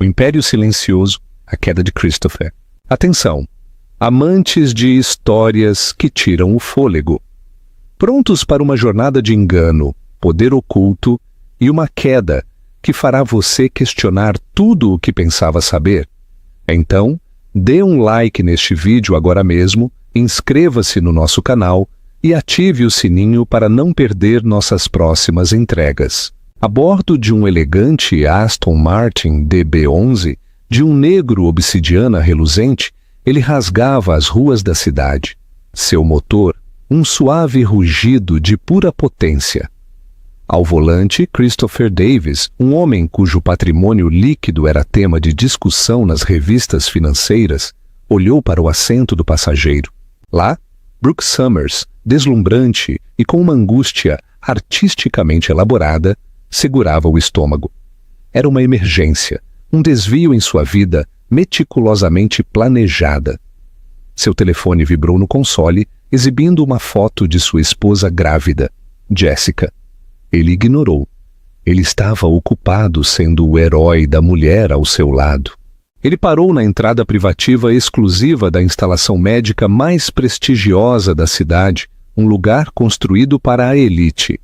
O Império Silencioso, a queda de Christopher. Atenção! Amantes de histórias que tiram o fôlego. Prontos para uma jornada de engano, poder oculto e uma queda que fará você questionar tudo o que pensava saber? Então, dê um like neste vídeo agora mesmo, inscreva-se no nosso canal e ative o sininho para não perder nossas próximas entregas. A bordo de um elegante Aston Martin DB11, de um negro obsidiana reluzente, ele rasgava as ruas da cidade. Seu motor, um suave rugido de pura potência. Ao volante, Christopher Davis, um homem cujo patrimônio líquido era tema de discussão nas revistas financeiras, olhou para o assento do passageiro. Lá, Brooke Summers, deslumbrante e com uma angústia artisticamente elaborada, segurava o estômago. Era uma emergência, um desvio em sua vida meticulosamente planejada. Seu telefone vibrou no console, exibindo uma foto de sua esposa grávida, Jessica. Ele ignorou. Ele estava ocupado sendo o herói da mulher ao seu lado. Ele parou na entrada privativa exclusiva da instalação médica mais prestigiosa da cidade, um lugar construído para a elite.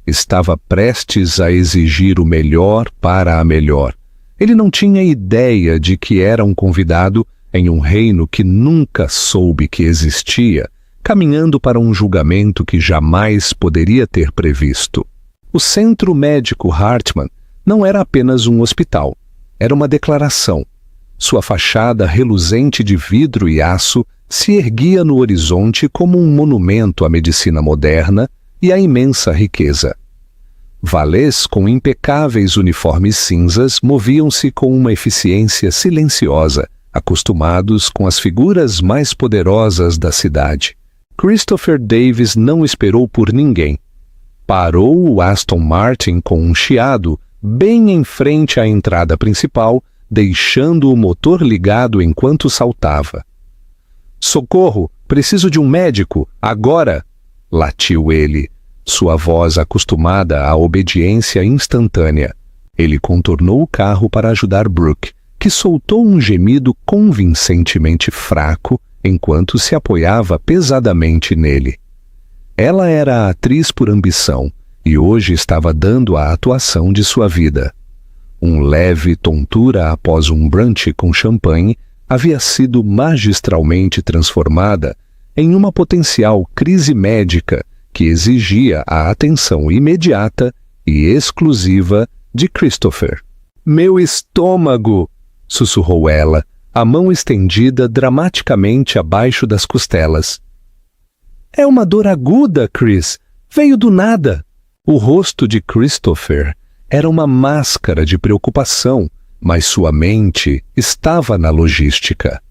Estava prestes a exigir o melhor para a melhor. Ele não tinha ideia de que era um convidado em um reino que nunca soube que existia, caminhando para um julgamento que jamais poderia ter previsto. O Centro Médico Hartman não era apenas um hospital, era uma declaração. Sua fachada reluzente de vidro e aço se erguia no horizonte como um monumento à medicina moderna e à imensa riqueza. Valets com impecáveis uniformes cinzas moviam-se com uma eficiência silenciosa, acostumados com as figuras mais poderosas da cidade. Christopher Davis não esperou por ninguém. Parou o Aston Martin com um chiado bem em frente à entrada principal, deixando o motor ligado enquanto saltava. "Socorro! Preciso de um médico! Agora!" latiu ele, sua voz acostumada à obediência instantânea. Ele contornou o carro para ajudar Brooke, que soltou um gemido convincentemente fraco enquanto se apoiava pesadamente nele. Ela era a atriz por ambição e hoje estava dando a atuação de sua vida. Um leve tontura após um brunch com champanhe havia sido magistralmente transformada em uma potencial crise médica que exigia a atenção imediata e exclusiva de Christopher. "Meu estômago!" sussurrou ela, a mão estendida dramaticamente abaixo das costelas. "É uma dor aguda, Chris. Veio do nada." O rosto de Christopher era uma máscara de preocupação, mas sua mente estava na logística.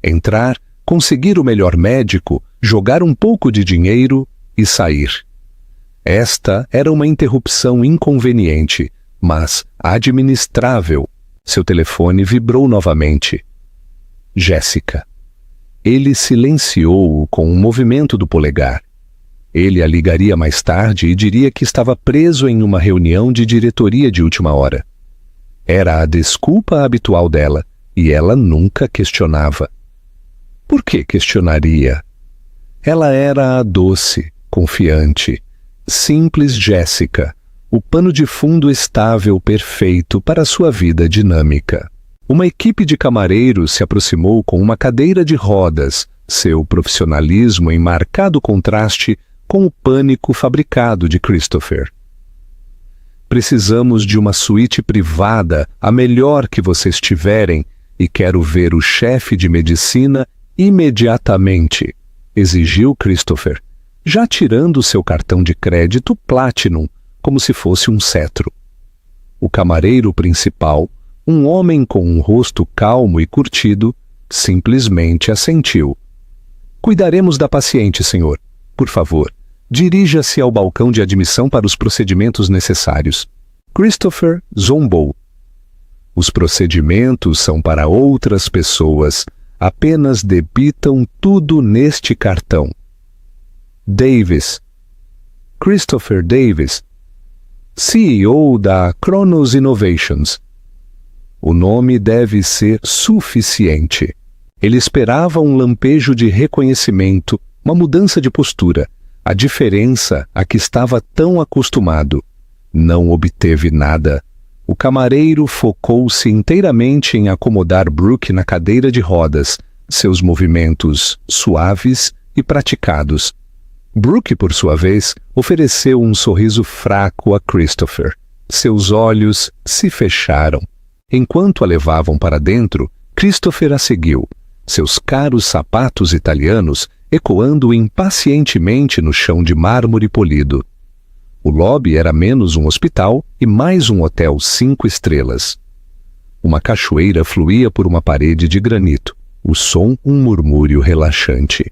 Entrar, conseguir o melhor médico, jogar um pouco de dinheiro e sair. Esta era uma interrupção inconveniente, mas administrável. Seu telefone vibrou novamente. Jessica. Ele silenciou-o com um movimento do polegar. Ele a ligaria mais tarde e diria que estava preso em uma reunião de diretoria de última hora. Era a desculpa habitual dela, e ela nunca questionava. Por que questionaria? Ela era a doce, confiante, simples Jessica, o pano de fundo estável perfeito para sua vida dinâmica. Uma equipe de camareiros se aproximou com uma cadeira de rodas, seu profissionalismo em marcado contraste com o pânico fabricado de Christopher. "Precisamos de uma suíte privada, a melhor que vocês tiverem, e quero ver o chefe de medicina imediatamente", exigiu Christopher, já tirando seu cartão de crédito Platinum, como se fosse um cetro. O camareiro principal, um homem com um rosto calmo e curtido, simplesmente assentiu. "Cuidaremos da paciente, senhor. Por favor, dirija-se ao balcão de admissão para os procedimentos necessários." Christopher zombou. "Os procedimentos são para outras pessoas. Apenas debitam tudo neste cartão." Davis. Christopher Davis, CEO da Kronos Innovations. O nome deve ser suficiente. Ele esperava um lampejo de reconhecimento, uma mudança de postura, a diferença a que estava tão acostumado. Não obteve nada. O camareiro focou-se inteiramente em acomodar Brooke na cadeira de rodas, seus movimentos suaves e praticados. Brooke, por sua vez, ofereceu um sorriso fraco a Christopher. Seus olhos se fecharam. Enquanto a levavam para dentro, Christopher a seguiu, seus caros sapatos italianos ecoando impacientemente no chão de mármore polido. O lobby era menos um hospital e mais um hotel 5 estrelas. Uma cachoeira fluía por uma parede de granito, o som um murmúrio relaxante.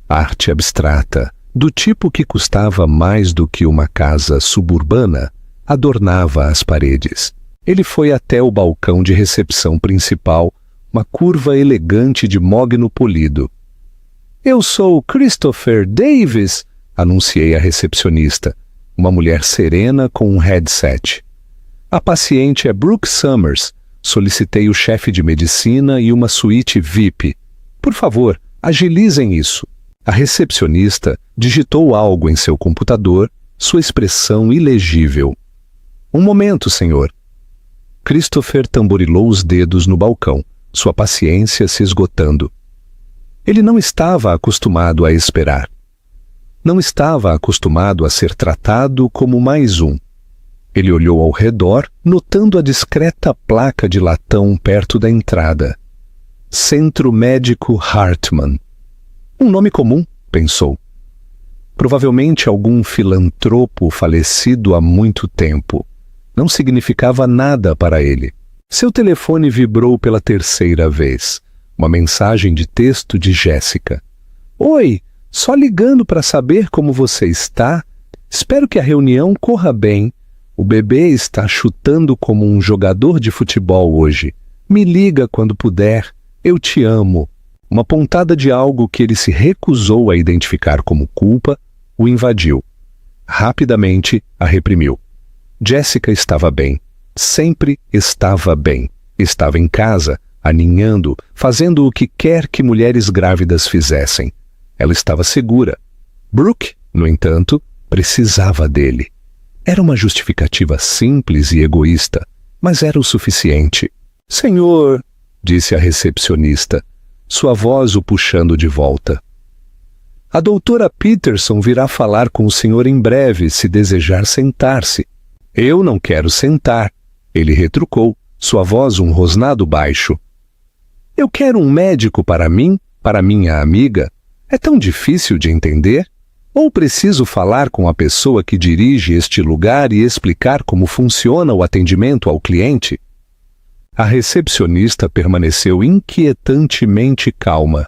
Arte abstrata, do tipo que custava mais do que uma casa suburbana, adornava as paredes. Ele foi até o balcão de recepção principal, uma curva elegante de mogno polido. "Eu sou Christopher Davis", anunciei a recepcionista, uma mulher serena com um headset. "A paciente é Brooke Summers. Solicitei o chefe de medicina e uma suíte VIP. Por favor, agilizem isso." A recepcionista digitou algo em seu computador, sua expressão ilegível. "Um momento, senhor." Christopher tamborilou os dedos no balcão, sua paciência se esgotando. Ele não estava acostumado a esperar. Não estava acostumado a ser tratado como mais um. Ele olhou ao redor, notando a discreta placa de latão perto da entrada. Centro Médico Hartman. Um nome comum, pensou. Provavelmente algum filantropo falecido há muito tempo. Não significava nada para ele. Seu telefone vibrou pela terceira vez. Uma mensagem de texto de Jéssica. "Oi, só ligando para saber como você está. Espero que a reunião corra bem. O bebê está chutando como um jogador de futebol hoje. Me liga quando puder. Eu te amo." Uma pontada de algo que ele se recusou a identificar como culpa o invadiu. Rapidamente a reprimiu. Jéssica estava bem. Sempre estava bem. Estava em casa, aninhando, fazendo o que quer que mulheres grávidas fizessem. Ela estava segura. Brooke, no entanto, precisava dele. Era uma justificativa simples e egoísta, mas era o suficiente. "Senhor", disse a recepcionista, sua voz o puxando de volta. "A doutora Peterson virá falar com o senhor em breve, se desejar sentar-se." "Eu não quero sentar", ele retrucou, sua voz um rosnado baixo. "Eu quero um médico para mim, para minha amiga. É tão difícil de entender? Ou preciso falar com a pessoa que dirige este lugar e explicar como funciona o atendimento ao cliente?" A recepcionista permaneceu inquietantemente calma.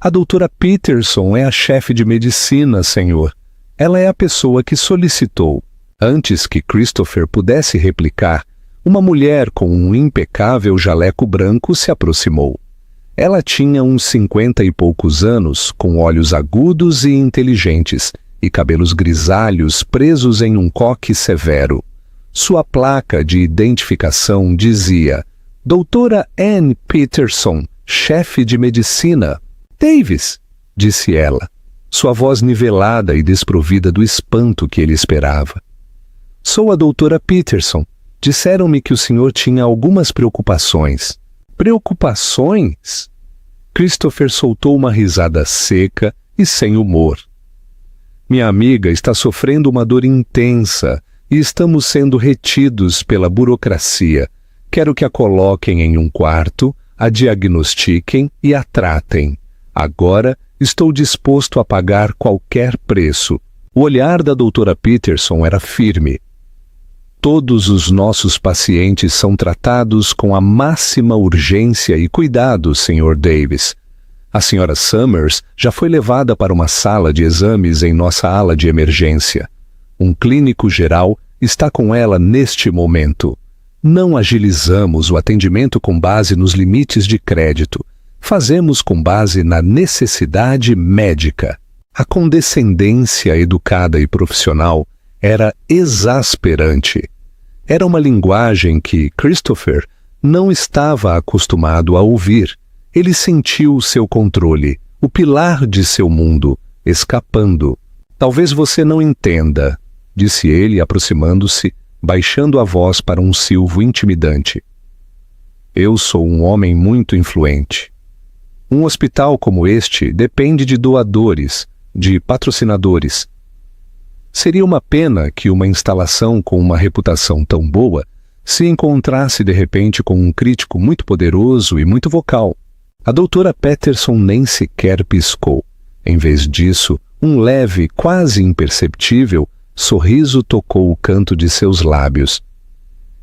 "A doutora Peterson é a chefe de medicina, senhor. Ela é a pessoa que solicitou." Antes que Christopher pudesse replicar, uma mulher com um impecável jaleco branco se aproximou. Ela tinha uns 50 e poucos anos, com olhos agudos e inteligentes, e cabelos grisalhos presos em um coque severo. Sua placa de identificação dizia: "Doutora Ann Peterson, chefe de medicina." "Davis", disse ela, sua voz nivelada e desprovida do espanto que ele esperava. "Sou a doutora Peterson. Disseram-me que o senhor tinha algumas preocupações." "Preocupações?" Christopher soltou uma risada seca e sem humor. "Minha amiga está sofrendo uma dor intensa e estamos sendo retidos pela burocracia. Quero que a coloquem em um quarto, a diagnostiquem e a tratem. Agora estou disposto a pagar qualquer preço." O olhar da doutora Peterson era firme. "Todos os nossos pacientes são tratados com a máxima urgência e cuidado, Sr. Davis. A Sra. Summers já foi levada para uma sala de exames em nossa ala de emergência. Um clínico geral está com ela neste momento. Não agilizamos o atendimento com base nos limites de crédito. Fazemos com base na necessidade médica." A condescendência educada e profissional era exasperante. Era uma linguagem que Christopher Não estava acostumado a ouvir. Ele sentiu seu controle, o pilar de seu mundo, escapando. Talvez você não entenda, disse ele, aproximando-se, baixando a voz para um silvo intimidante. Eu sou um homem muito influente. Um hospital como este depende de doadores, de patrocinadores. Seria uma pena que uma instalação com uma reputação tão boa se encontrasse de repente com um crítico muito poderoso e muito vocal. A doutora Patterson nem sequer piscou. Em vez disso, um leve, quase imperceptível, sorriso tocou o canto de seus lábios.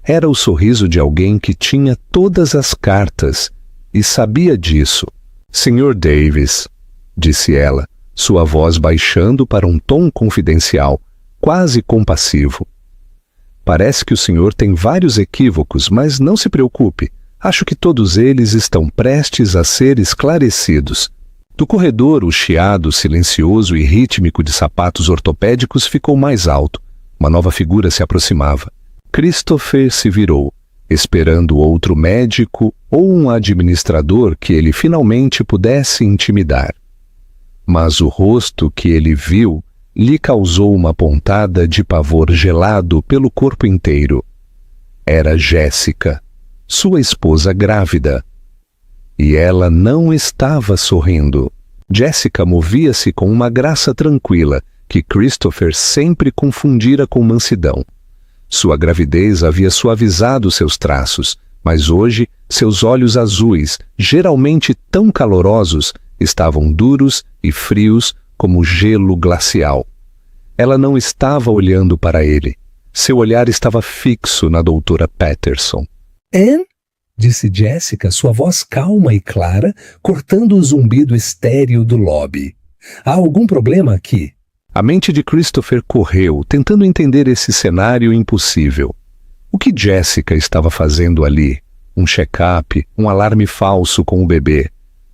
Era o sorriso de alguém que tinha todas as cartas e sabia disso. Sr. Davis, disse ela, sua voz baixando para um tom confidencial, quase compassivo. Parece que o senhor tem vários equívocos, mas não se preocupe. Acho que todos eles estão prestes a ser esclarecidos. Do corredor, o chiado silencioso e rítmico de sapatos ortopédicos ficou mais alto. Uma nova figura se aproximava. Christopher se virou, esperando outro médico ou um administrador que ele finalmente pudesse intimidar. Mas o rosto que ele viu lhe causou uma pontada de pavor gelado pelo corpo inteiro. Era Jéssica, sua esposa grávida. E ela não estava sorrindo. Jéssica movia-se com uma graça tranquila que Christopher sempre confundira com mansidão. Sua gravidez havia suavizado seus traços, mas hoje seus olhos azuis, geralmente tão calorosos, estavam duros e frios como gelo glacial. Ela não estava olhando para ele. Seu olhar estava fixo na doutora Patterson. Anne? Disse Jéssica, sua voz calma e clara, cortando o zumbido estéril do lobby. Há algum problema aqui? A mente de Christopher correu, tentando entender esse cenário impossível. O que Jéssica estava fazendo ali? Um check-up, um alarme falso com o bebê.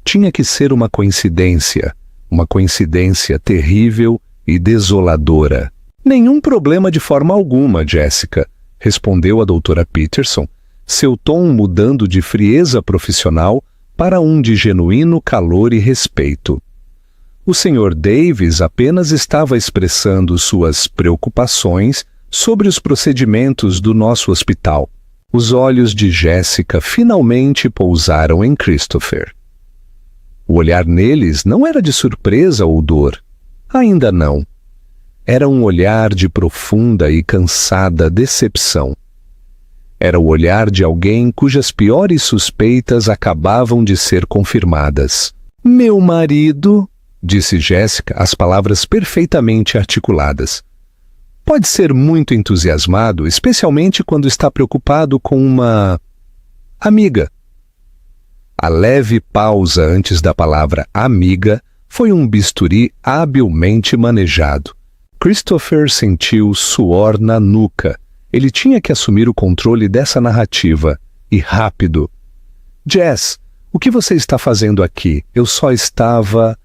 Tinha que ser uma coincidência terrível e desoladora. Nenhum problema de forma alguma, Jéssica, respondeu a doutora Patterson, seu tom mudando de frieza profissional para um de genuíno calor e respeito. O Sr. Davis apenas estava expressando suas preocupações sobre os procedimentos do nosso hospital. Os olhos de Jéssica finalmente pousaram em Christopher. O olhar neles não era de surpresa ou dor. Ainda não. Era um olhar de profunda e cansada decepção. Era o olhar de alguém cujas piores suspeitas acabavam de ser confirmadas. Meu marido, disse Jéssica, as palavras perfeitamente articuladas. Pode ser muito entusiasmado, especialmente quando está preocupado com uma amiga. A leve pausa antes da palavra amiga foi um bisturi habilmente manejado. Christopher sentiu suor na nuca. Ele tinha que assumir o controle dessa narrativa, e rápido. Jess, o que você está fazendo aqui? Eu só estava...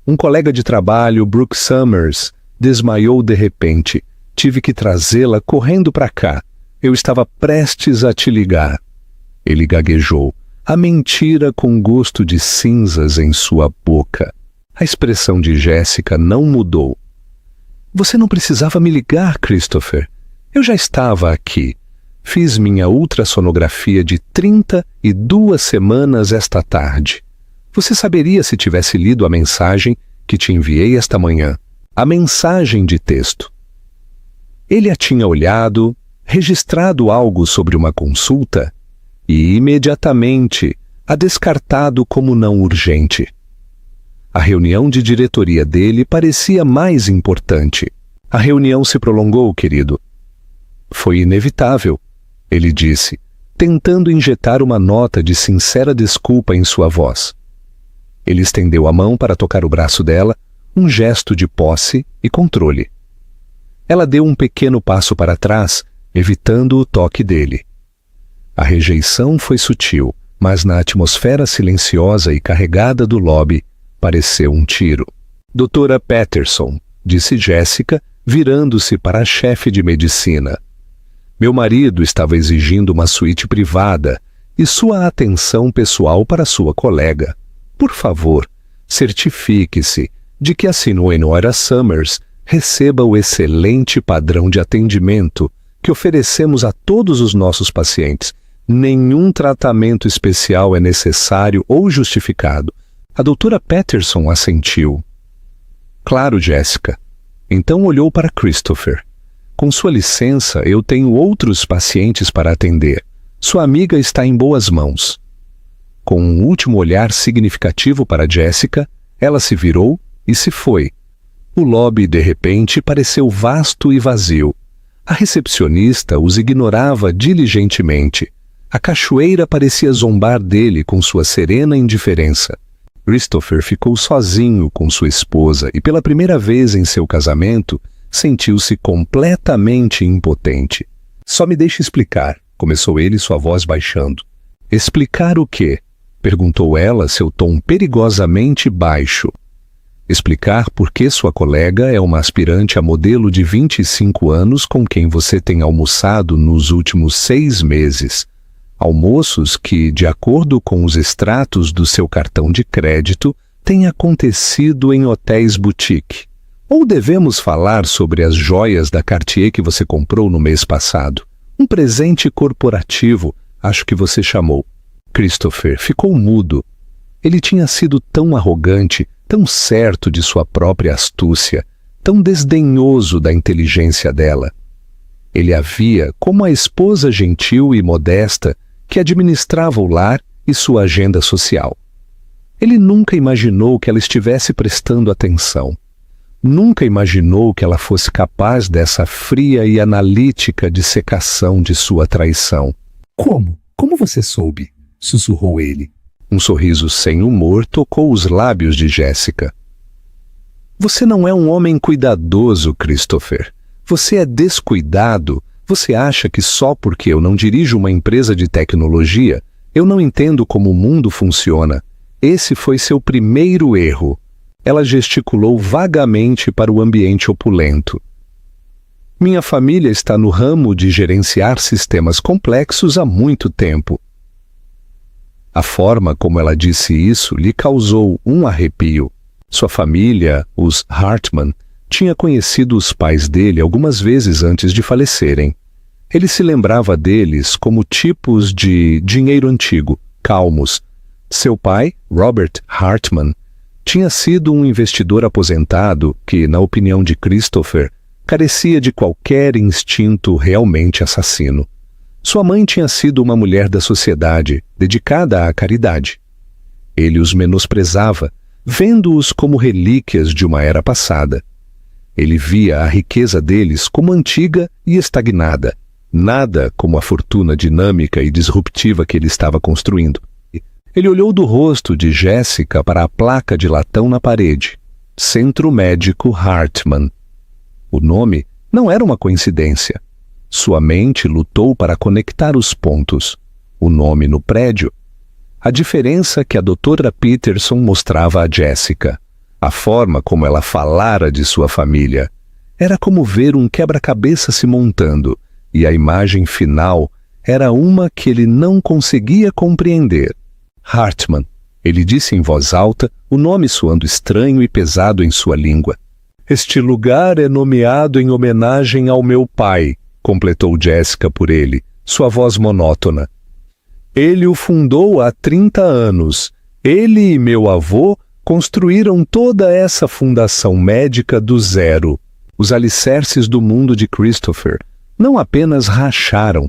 Um colega de trabalho, Brooke Summers, desmaiou de repente. Tive que trazê-la correndo para cá. Eu estava prestes a te ligar. Ele gaguejou, a mentira com gosto de cinzas em sua boca. A expressão de Jéssica não mudou. Você não precisava me ligar, Christopher. Eu já estava aqui. Fiz minha ultrassonografia de 32 semanas esta tarde. Você saberia se tivesse lido a mensagem que te enviei esta manhã. A mensagem de texto. Ele a tinha olhado, registrado algo sobre uma consulta e, imediatamente, a descartado como não urgente. A reunião de diretoria dele parecia mais importante. A reunião se prolongou, querido. Foi inevitável, ele disse, tentando injetar uma nota de sincera desculpa em sua voz. Ele estendeu a mão para tocar o braço dela, um gesto de posse e controle. Ela deu um pequeno passo para trás, evitando o toque dele. A rejeição foi sutil, mas na atmosfera silenciosa e carregada do lobby, pareceu um tiro. Doutora Patterson, disse Jéssica, virando-se para a chefe de medicina. Meu marido estava exigindo uma suíte privada e sua atenção pessoal para sua colega. Por favor, certifique-se de que a Sinuenoira Summers receba o excelente padrão de atendimento que oferecemos a todos os nossos pacientes. Nenhum tratamento especial é necessário ou justificado. A doutora Patterson assentiu. Claro, Jessica. Então olhou para Christopher. Com sua licença, eu tenho outros pacientes para atender. Sua amiga está em boas mãos. Com um último olhar significativo para Jessica, ela se virou e se foi. O lobby, de repente, pareceu vasto e vazio. A recepcionista os ignorava diligentemente. A cachoeira parecia zombar dele com sua serena indiferença. Christopher ficou sozinho com sua esposa e, pela primeira vez em seu casamento, sentiu-se completamente impotente. Só me deixe explicar, começou ele, sua voz baixando. Explicar o quê? Perguntou ela, seu tom perigosamente baixo. Explicar por que sua colega é uma aspirante a modelo de 25 anos com quem você tem almoçado nos últimos 6 meses. Almoços que, de acordo com os extratos do seu cartão de crédito, têm acontecido em hotéis boutique. Ou devemos falar sobre as joias da Cartier que você comprou no mês passado? Um presente corporativo, acho que você chamou. Christopher ficou mudo. Ele tinha sido tão arrogante, tão certo de sua própria astúcia, tão desdenhoso da inteligência dela. Ele a via como a esposa gentil e modesta que administrava o lar e sua agenda social. Ele nunca imaginou que ela estivesse prestando atenção. Nunca imaginou que ela fosse capaz dessa fria e analítica dissecação de sua traição. Como? Como você soube? Sussurrou ele. Um sorriso sem humor tocou os lábios de Jessica. Você não é um homem cuidadoso, Christopher. Você é descuidado. Você acha que só porque eu não dirijo uma empresa de tecnologia, eu não entendo como o mundo funciona. Esse foi seu primeiro erro. Ela gesticulou vagamente para o ambiente opulento. Minha família está no ramo de gerenciar sistemas complexos há muito tempo. A forma como ela disse isso lhe causou um arrepio. Sua família, os Hartman, tinha conhecido os pais dele algumas vezes antes de falecerem. Ele se lembrava deles como tipos de dinheiro antigo, calmos. Seu pai, Robert Hartman, tinha sido um investidor aposentado que, na opinião de Christopher, carecia de qualquer instinto realmente assassino. Sua mãe tinha sido uma mulher da sociedade, dedicada à caridade. Ele os menosprezava, vendo-os como relíquias de uma era passada. Ele via a riqueza deles como antiga e estagnada, nada como a fortuna dinâmica e disruptiva que ele estava construindo. Ele olhou do rosto de Jessica para a placa de latão na parede. Centro Médico Hartman. O nome não era uma coincidência. Sua mente lutou para conectar os pontos. O nome no prédio. A diferença que a doutora Peterson mostrava a Jessica. A forma como ela falara de sua família. Era como ver um quebra-cabeça se montando, e a imagem final era uma que ele não conseguia compreender. Hartman, ele disse em voz alta, o nome soando estranho e pesado em sua língua. Este lugar é nomeado em homenagem ao meu pai, completou Jessica por ele, sua voz monótona. Ele o fundou há 30 anos. Ele e meu avô construíram toda essa fundação médica do zero. Os alicerces do mundo de Christopher não apenas racharam,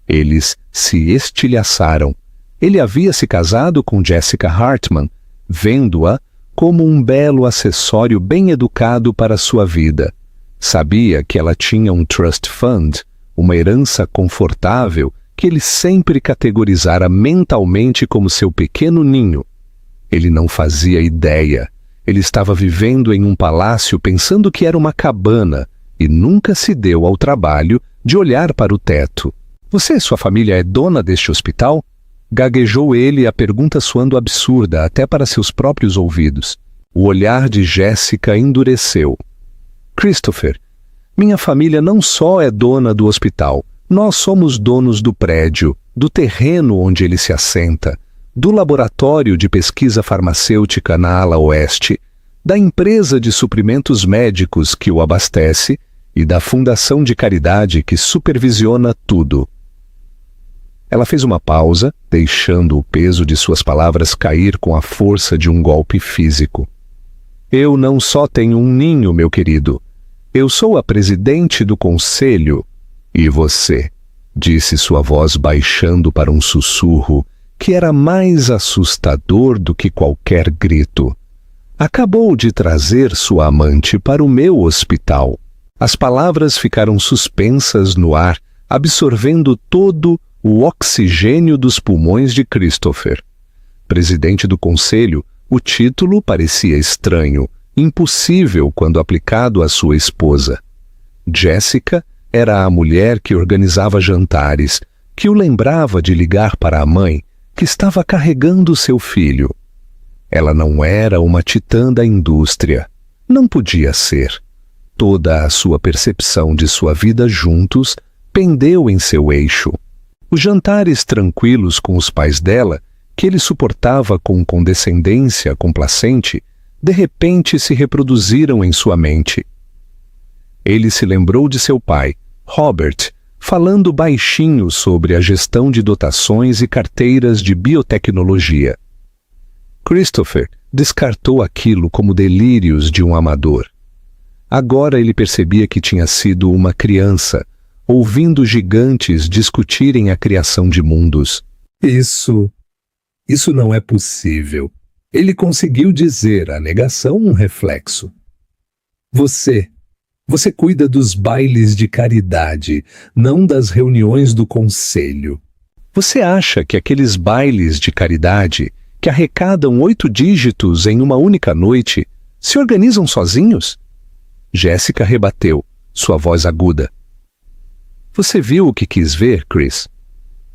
eles se estilhaçaram. Ele havia se casado com Jessica Hartman, vendo-a como um belo acessório bem educado para sua vida. Sabia que ela tinha um trust fund, uma herança confortável que ele sempre categorizara mentalmente como seu pequeno ninho. Ele não fazia ideia. Ele estava vivendo em um palácio pensando que era uma cabana e nunca se deu ao trabalho de olhar para o teto. Você e sua família é dona deste hospital? Gaguejou ele, a pergunta soando absurda até para seus próprios ouvidos. O olhar de Jessica endureceu. Christopher, minha família não só é dona do hospital, nós somos donos do prédio. do terreno onde ele se assenta, do laboratório de pesquisa farmacêutica na ala oeste, da empresa de suprimentos médicos que o abastece e da fundação de caridade que supervisiona tudo. Ela fez uma pausa, deixando o peso de suas palavras cair com a força de um golpe físico. Eu não só tenho um ninho, meu querido. Eu sou a presidente do conselho. E você, disse sua voz baixando para um sussurro que era mais assustador do que qualquer grito. Acabou de trazer sua amante para o meu hospital. As palavras ficaram suspensas no ar, absorvendo todo o oxigênio dos pulmões de Christopher. Presidente do conselho, o título parecia estranho, impossível quando aplicado à sua esposa. Jessica era a mulher que organizava jantares, que o lembrava de ligar para a mãe, que estava carregando seu filho. Ela não era uma titã da indústria. Não podia ser. Toda a sua percepção de sua vida juntos pendeu em seu eixo. Os jantares tranquilos com os pais dela, que ele suportava com condescendência complacente, de repente se reproduziram em sua mente. Ele se lembrou de seu pai, Robert, falando baixinho sobre a gestão de dotações e carteiras de biotecnologia. Christopher descartou aquilo como delírios de um amador. Agora ele percebia que tinha sido uma criança, ouvindo gigantes discutirem a criação de mundos. Isso não é possível. Ele conseguiu dizer a negação um reflexo. Você cuida dos bailes de caridade, não das reuniões do conselho. Você acha que aqueles bailes de caridade, que arrecadam 8 dígitos em uma única noite, se organizam sozinhos? Jéssica rebateu, sua voz aguda. Você viu o que quis ver, Chris?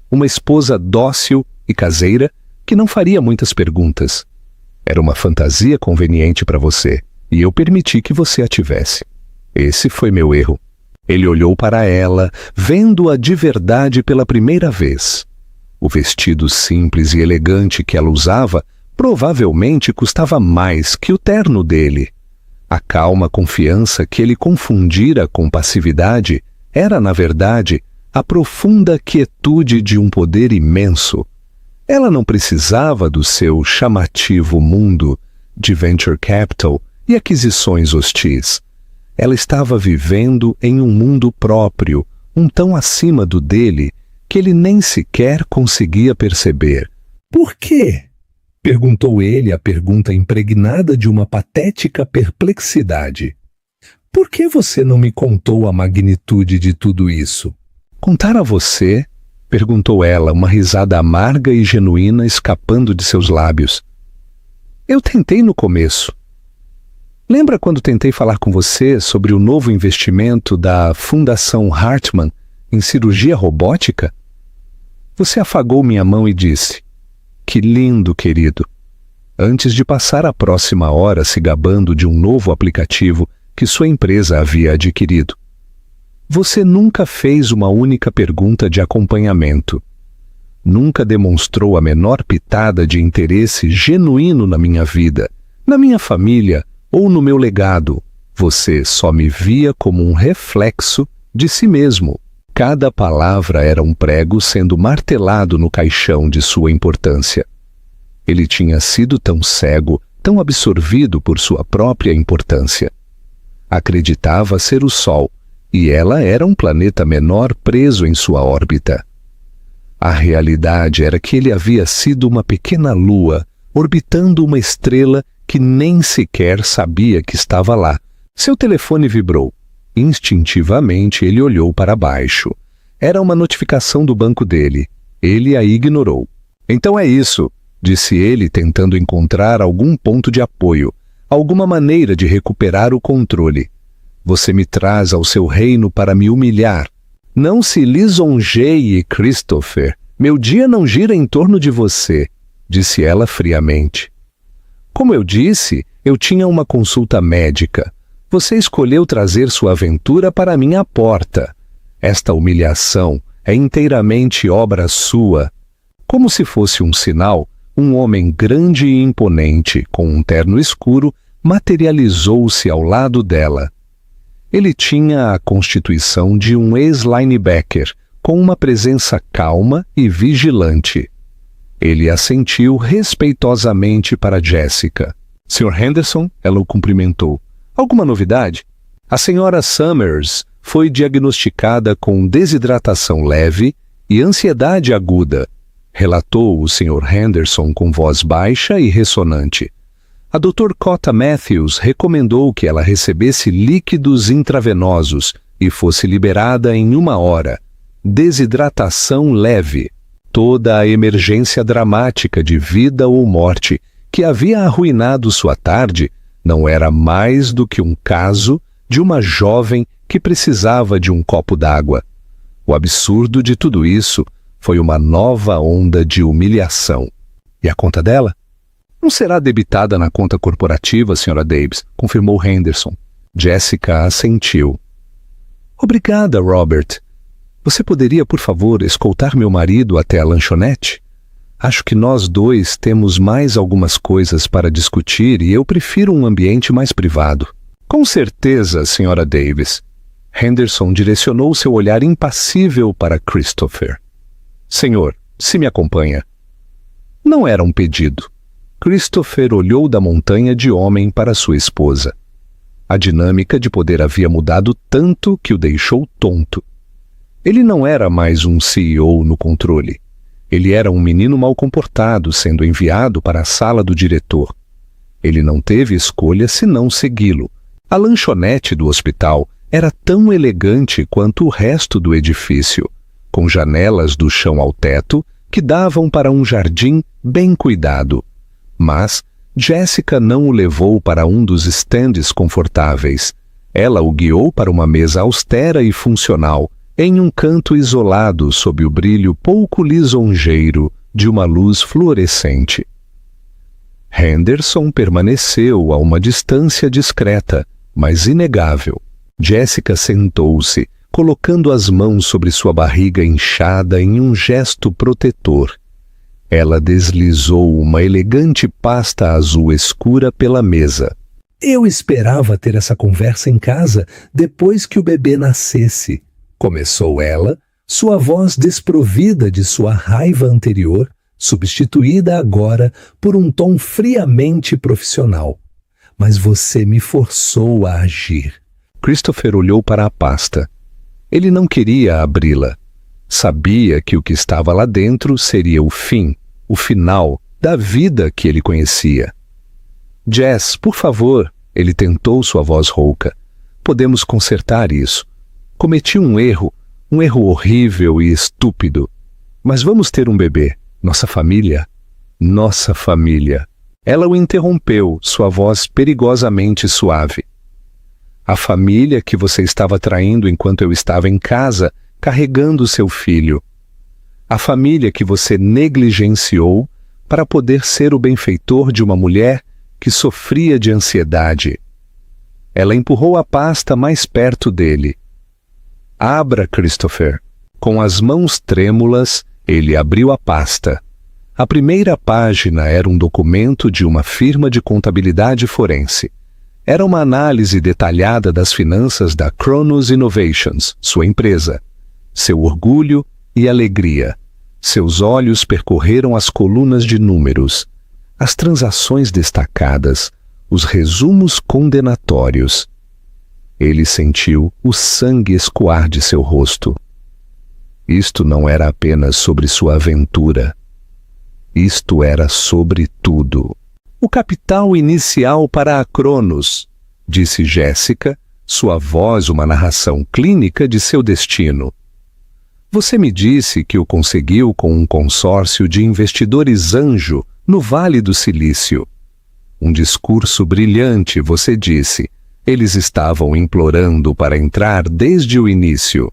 Uma esposa dócil e caseira que não faria muitas perguntas. Era uma fantasia conveniente para você, e eu permiti que você a tivesse. Esse foi meu erro. Ele olhou para ela, vendo-a de verdade pela primeira vez. O vestido simples e elegante que ela usava provavelmente custava mais que o terno dele. A calma confiança que ele confundira com passividade era, na verdade, a profunda quietude de um poder imenso. Ela não precisava do seu chamativo mundo de venture capital e aquisições hostis. Ela estava vivendo em um mundo próprio, um tão acima do dele, que ele nem sequer conseguia perceber. Por quê? Perguntou ele a pergunta impregnada de uma patética perplexidade. Por que você não me contou a magnitude de tudo isso? Contar a você? Perguntou ela, uma risada amarga e genuína escapando de seus lábios. Eu tentei no começo. Lembra quando tentei falar com você sobre o novo investimento da Fundação Hartman em cirurgia robótica? Você afagou minha mão e disse, que lindo, querido. Antes de passar a próxima hora se gabando de um novo aplicativo que sua empresa havia adquirido. Você nunca fez uma única pergunta de acompanhamento. Nunca demonstrou a menor pitada de interesse genuíno na minha vida, na minha família ou no meu legado. Você só me via como um reflexo de si mesmo. Cada palavra era um prego sendo martelado no caixão de sua importância. Ele tinha sido tão cego, tão absorvido por sua própria importância. Acreditava ser o Sol, e ela era um planeta menor preso em sua órbita. A realidade era que ele havia sido uma pequena lua, orbitando uma estrela que nem sequer sabia que estava lá. Seu telefone vibrou. Instintivamente ele olhou para baixo. Era uma notificação do banco dele. Ele a ignorou. Então é isso, disse ele, tentando encontrar algum ponto de apoio, alguma maneira de recuperar o controle. Você me traz ao seu reino para me humilhar. Não se lisonjeie, Christopher. Meu dia não gira em torno de você, disse ela friamente. Como eu disse, eu tinha uma consulta médica. Você escolheu trazer sua aventura para minha porta. Esta humilhação, é inteiramente obra sua. Como se fosse um sinal, um homem grande e imponente, com um terno escuro, materializou-se ao lado dela. Ele tinha a constituição de um ex-linebacker, com uma presença calma e vigilante. Ele assentiu respeitosamente para Jessica. Sr. Henderson, ela o cumprimentou. Alguma novidade? A senhora Summers foi diagnosticada com desidratação leve e ansiedade aguda, relatou o Sr. Henderson com voz baixa e ressonante. A Dr. Cota Matthews recomendou que ela recebesse líquidos intravenosos e fosse liberada em 1 hora. Desidratação leve. Toda a emergência dramática de vida ou morte que havia arruinado sua tarde não era mais do que um caso de uma jovem que precisava de um copo d'água. O absurdo de tudo isso foi uma nova onda de humilhação. E a conta dela? Não será debitada na conta corporativa, Sra. Davis, confirmou Henderson. Jessica assentiu. Obrigada, Robert. Você poderia, por favor, escoltar meu marido até a lanchonete? Acho que nós dois temos mais algumas coisas para discutir e eu prefiro um ambiente mais privado. Com certeza, Sra. Davis. Henderson direcionou seu olhar impassível para Christopher. Senhor, se me acompanha. Não era um pedido. Christopher olhou da montanha de homem para sua esposa. A dinâmica de poder havia mudado tanto que o deixou tonto. Ele não era mais um CEO no controle. Ele era um menino mal comportado sendo enviado para a sala do diretor. Ele não teve escolha senão segui-lo. A lanchonete do hospital era tão elegante quanto o resto do edifício, com janelas do chão ao teto que davam para um jardim bem cuidado. Mas Jessica não o levou para um dos estandes confortáveis. Ela o guiou para uma mesa austera e funcional, em um canto isolado sob o brilho pouco lisonjeiro de uma luz fluorescente. Henderson permaneceu a uma distância discreta, mas inegável. Jessica sentou-se, colocando as mãos sobre sua barriga inchada em um gesto protetor. Ela deslizou uma elegante pasta azul escura pela mesa. Eu esperava ter essa conversa em casa depois que o bebê nascesse, começou ela, sua voz desprovida de sua raiva anterior, substituída agora por um tom friamente profissional. Mas você me forçou a agir. Christopher olhou para a pasta. Ele não queria abri-la. Sabia que o que estava lá dentro seria o fim, o final da vida que ele conhecia. Jess, por favor, ele tentou sua voz rouca. Podemos consertar isso. Cometi um erro horrível e estúpido. Mas vamos ter um bebê. Nossa família. Nossa família. Ela o interrompeu, sua voz perigosamente suave. A família que você estava traindo enquanto eu estava em casa, carregando seu filho. A família que você negligenciou para poder ser o benfeitor de uma mulher que sofria de ansiedade. Ela empurrou a pasta mais perto dele. Abra, Christopher. Com as mãos trêmulas, ele abriu a pasta. A primeira página era um documento de uma firma de contabilidade forense. Era uma análise detalhada das finanças da Kronos Innovations, sua empresa. Seu orgulho e alegria. Seus olhos percorreram as colunas de números, as transações destacadas, os resumos condenatórios. Ele sentiu o sangue escoar de seu rosto. Isto não era apenas sobre sua aventura. Isto era sobre tudo. O capital inicial para a Kronos, disse Jessica, sua voz uma narração clínica de seu destino. Você me disse que o conseguiu com um consórcio de investidores anjo no Vale do Silício. Um discurso brilhante, você disse. Eles estavam implorando para entrar desde o início.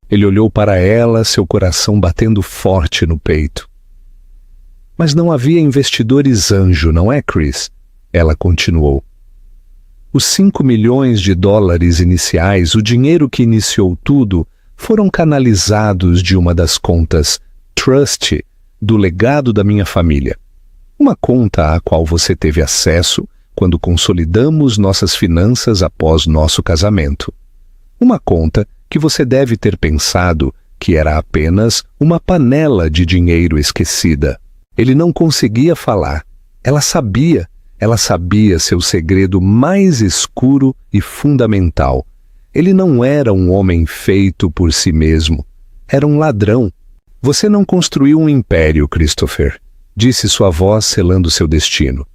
Ele olhou para ela, seu coração batendo forte no peito. Mas não havia investidores anjo, não é, Chris? Ela continuou. Os $5 milhões iniciais, o dinheiro que iniciou tudo, foram canalizados de uma das contas Trust do legado da minha família. Uma conta à qual você teve acesso quando consolidamos nossas finanças após nosso casamento. Uma conta que você deve ter pensado que era apenas uma panela de dinheiro esquecida. Ele não conseguia falar. Ela sabia seu segredo mais escuro e fundamental. Ele não era um homem feito por si mesmo. Era um ladrão. Você não construiu um império, Christopher, disse sua voz selando seu destino.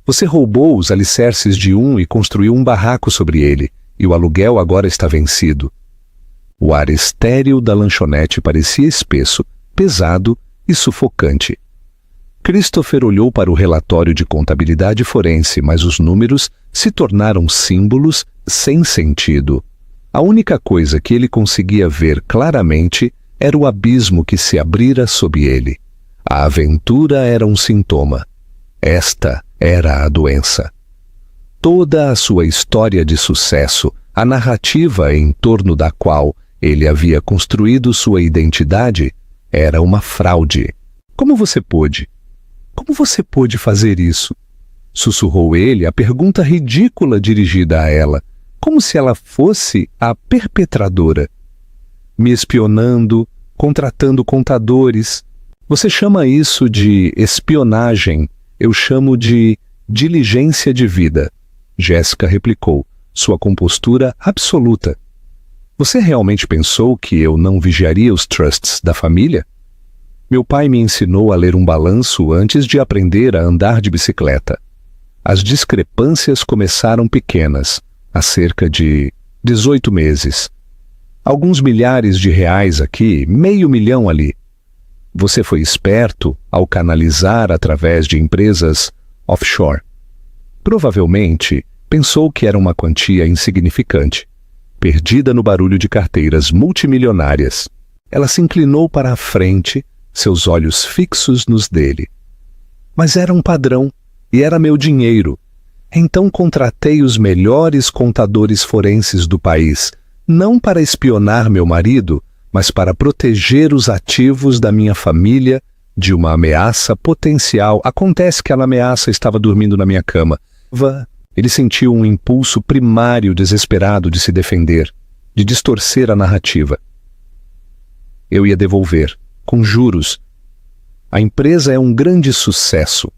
Você roubou os alicerces de um e construiu um barraco sobre ele, e o aluguel agora está vencido. O ar estéril da lanchonete parecia espesso, pesado e sufocante. Christopher olhou para o relatório de contabilidade forense, mas os números se tornaram símbolos sem sentido. A única coisa que ele conseguia ver claramente era o abismo que se abrira sob ele. A aventura era um sintoma. Esta era a doença. Toda a sua história de sucesso, a narrativa em torno da qual ele havia construído sua identidade, era uma fraude. Como você pôde? Como você pôde fazer isso? Sussurrou ele a pergunta ridícula dirigida a ela, como se ela fosse a perpetradora. Me espionando, contratando contadores. Você chama isso de espionagem, eu chamo de diligência de vida. Jéssica replicou, sua compostura absoluta. Você realmente pensou que eu não vigiaria os trusts da família? Meu pai me ensinou a ler um balanço antes de aprender a andar de bicicleta. As discrepâncias começaram pequenas, há cerca de 18 meses. Alguns milhares de reais aqui, $500 mil ali. Você foi esperto ao canalizar através de empresas offshore. Provavelmente pensou que era uma quantia insignificante, perdida no barulho de carteiras multimilionárias. Ela se inclinou para a frente, seus olhos fixos nos dele. Mas era um padrão, e era meu dinheiro. Então contratei os melhores contadores forenses do país, não para espionar meu marido, mas para proteger os ativos da minha família de uma ameaça potencial. Acontece que a ameaça estava dormindo na minha cama. Ele sentiu um impulso primário desesperado de se defender, de distorcer a narrativa. Eu ia devolver, com juros. A empresa é um grande sucesso.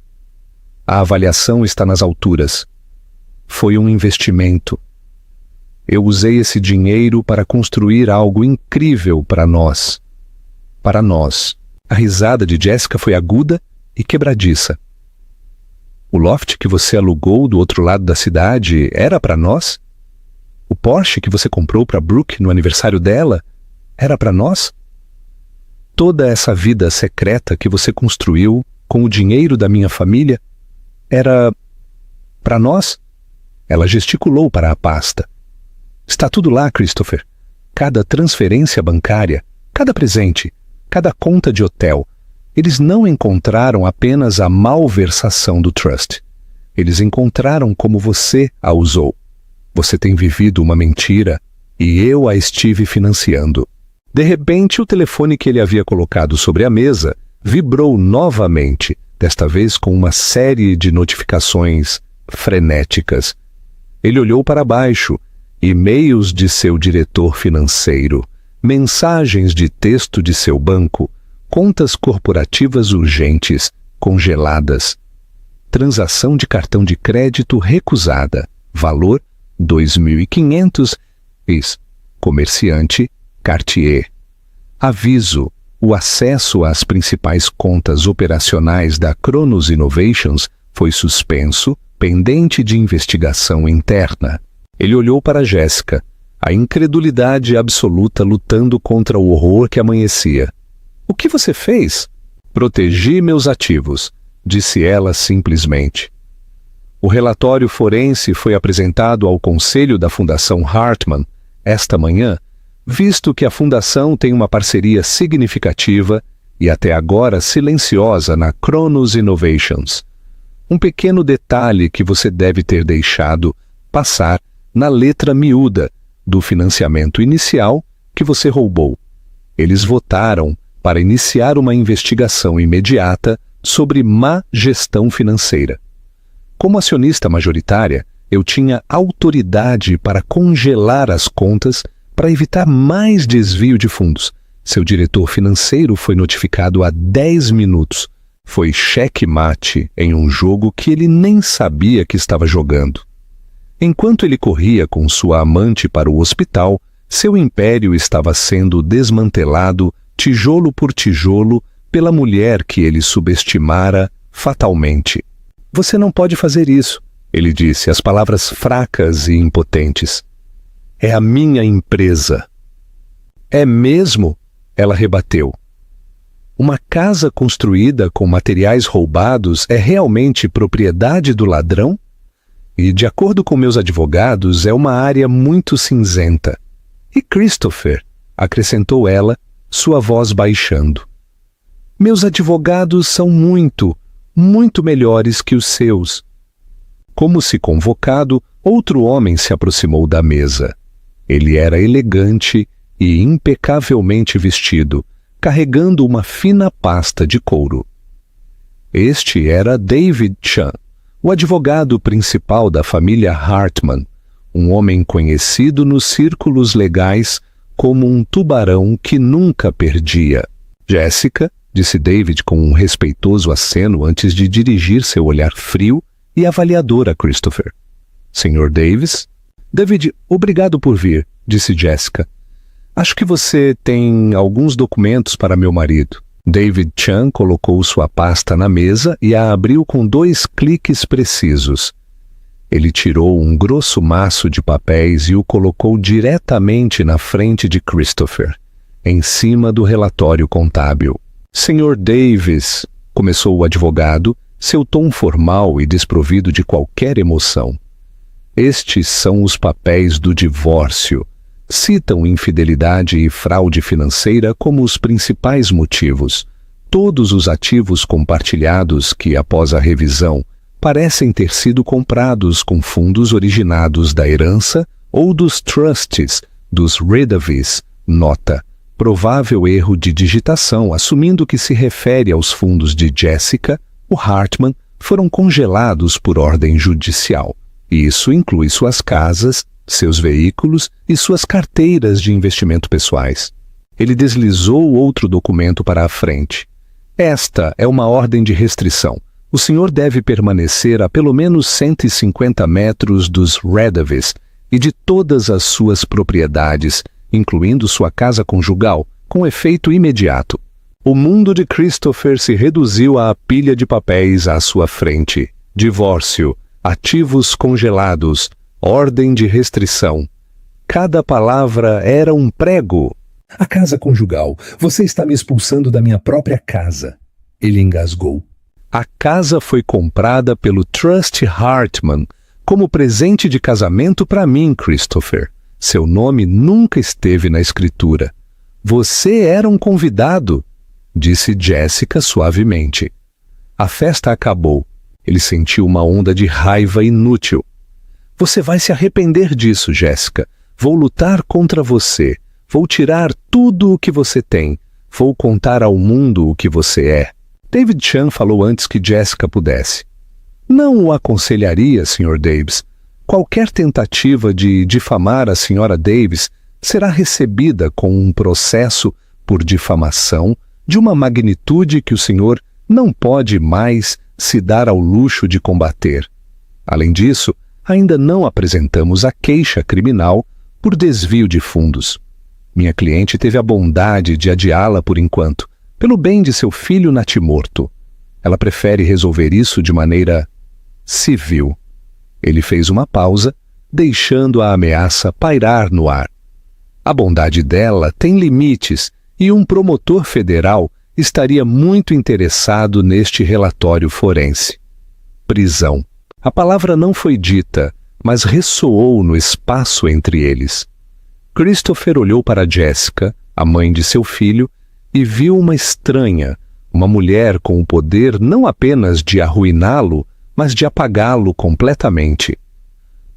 A avaliação está nas alturas. Foi um investimento. Eu usei esse dinheiro para construir algo incrível para nós. Para nós. A risada de Jéssica foi aguda e quebradiça. O loft que você alugou do outro lado da cidade era para nós? O Porsche que você comprou para Brooke no aniversário dela era para nós? Toda essa vida secreta que você construiu com o dinheiro da minha família era para nós? Ela gesticulou para a pasta. Está tudo lá, Christopher. Cada transferência bancária, cada presente, cada conta de hotel. Eles não encontraram apenas a malversação do trust. Eles encontraram como você a usou. Você tem vivido uma mentira e eu a estive financiando. De repente, o telefone que ele havia colocado sobre a mesa vibrou novamente, desta vez com uma série de notificações frenéticas. Ele olhou para baixo, e-mails de seu diretor financeiro, mensagens de texto de seu banco, contas corporativas urgentes, congeladas. Transação de cartão de crédito recusada, valor 2.500, comerciante Cartier. Aviso: o acesso às principais contas operacionais da Cronos Innovations foi suspenso, pendente de investigação interna. Ele olhou para Jéssica, a incredulidade absoluta lutando contra o horror que amanhecia. O que você fez? Protegi meus ativos, disse ela simplesmente. O relatório forense foi apresentado ao Conselho da Fundação Hartman esta manhã, visto que a Fundação tem uma parceria significativa e até agora silenciosa na Cronos Innovations. Um pequeno detalhe que você deve ter deixado passar na letra miúda do financiamento inicial que você roubou. Eles votaram para iniciar uma investigação imediata sobre má gestão financeira. Como acionista majoritária, eu tinha autoridade para congelar as contas para evitar mais desvio de fundos. Seu diretor financeiro foi notificado há 10 minutos. Foi xeque-mate em um jogo que ele nem sabia que estava jogando. Enquanto ele corria com sua amante para o hospital, seu império estava sendo desmantelado tijolo por tijolo pela mulher que ele subestimara fatalmente. Você não pode fazer isso, ele disse, as palavras fracas e impotentes. É a minha empresa. É mesmo? Ela rebateu. Uma casa construída com materiais roubados é realmente propriedade do ladrão? E, de acordo com meus advogados, é uma área muito cinzenta. E Christopher, acrescentou ela, sua voz baixando. Meus advogados são muito melhores que os seus. Como se convocado, outro homem se aproximou da mesa. Ele era elegante e impecavelmente vestido, carregando uma fina pasta de couro. Este era David Chan, o advogado principal da família Hartman, um homem conhecido nos círculos legais como um tubarão que nunca perdia. Jessica, disse David com um respeitoso aceno antes de dirigir seu olhar frio e avaliador a Christopher. Sr. Davis? David, obrigado por vir, disse Jessica. Acho que você tem alguns documentos para meu marido. David Chan colocou sua pasta na mesa e a abriu com 2 cliques precisos. Ele tirou um grosso maço de papéis e o colocou diretamente na frente de Christopher, em cima do relatório contábil. Sr. Davis, começou o advogado, seu tom formal e desprovido de qualquer emoção. Estes são os papéis do divórcio. Citam infidelidade e fraude financeira como os principais motivos. Todos os ativos compartilhados que, após a revisão, parecem ter sido comprados com fundos originados da herança ou dos trusts dos Redavis. Nota: provável erro de digitação, assumindo que se refere aos fundos de Jessica, o Hartman, foram congelados por ordem judicial. Isso inclui suas casas, seus veículos e suas carteiras de investimento pessoais. Ele deslizou outro documento para a frente. Esta é uma ordem de restrição. O senhor deve permanecer a pelo menos 150 metros dos Redavis e de todas as suas propriedades, incluindo sua casa conjugal, com efeito imediato. O mundo de Christopher se reduziu à pilha de papéis à sua frente. Divórcio, ativos congelados, ordem de restrição. Cada palavra era um prego. A casa conjugal. Você está me expulsando da minha própria casa. Ele engasgou. A casa foi comprada pelo Trust Hartman como presente de casamento para mim, Christopher. Seu nome nunca esteve na escritura. Você era um convidado, disse Jessica suavemente. A festa acabou. Ele sentiu uma onda de raiva inútil. Você vai se arrepender disso, Jessica. Vou lutar contra você. Vou tirar tudo o que você tem. Vou contar ao mundo o que você é. David Chan falou antes que Jessica pudesse. Não o aconselharia, Sr. Davis. Qualquer tentativa de difamar a Sra. Davis será recebida com um processo por difamação de uma magnitude que o senhor não pode mais se dar ao luxo de combater. Além disso, ainda não apresentamos a queixa criminal por desvio de fundos. Minha cliente teve a bondade de adiá-la por enquanto, pelo bem de seu filho natimorto. Ela prefere resolver isso de maneira civil. Ele fez uma pausa, deixando a ameaça pairar no ar. A bondade dela tem limites e um promotor federal estaria muito interessado neste relatório forense. Prisão. A palavra não foi dita, mas ressoou no espaço entre eles. Christopher olhou para Jessica, a mãe de seu filho, e viu uma estranha, uma mulher com o poder não apenas de arruiná-lo, mas de apagá-lo completamente.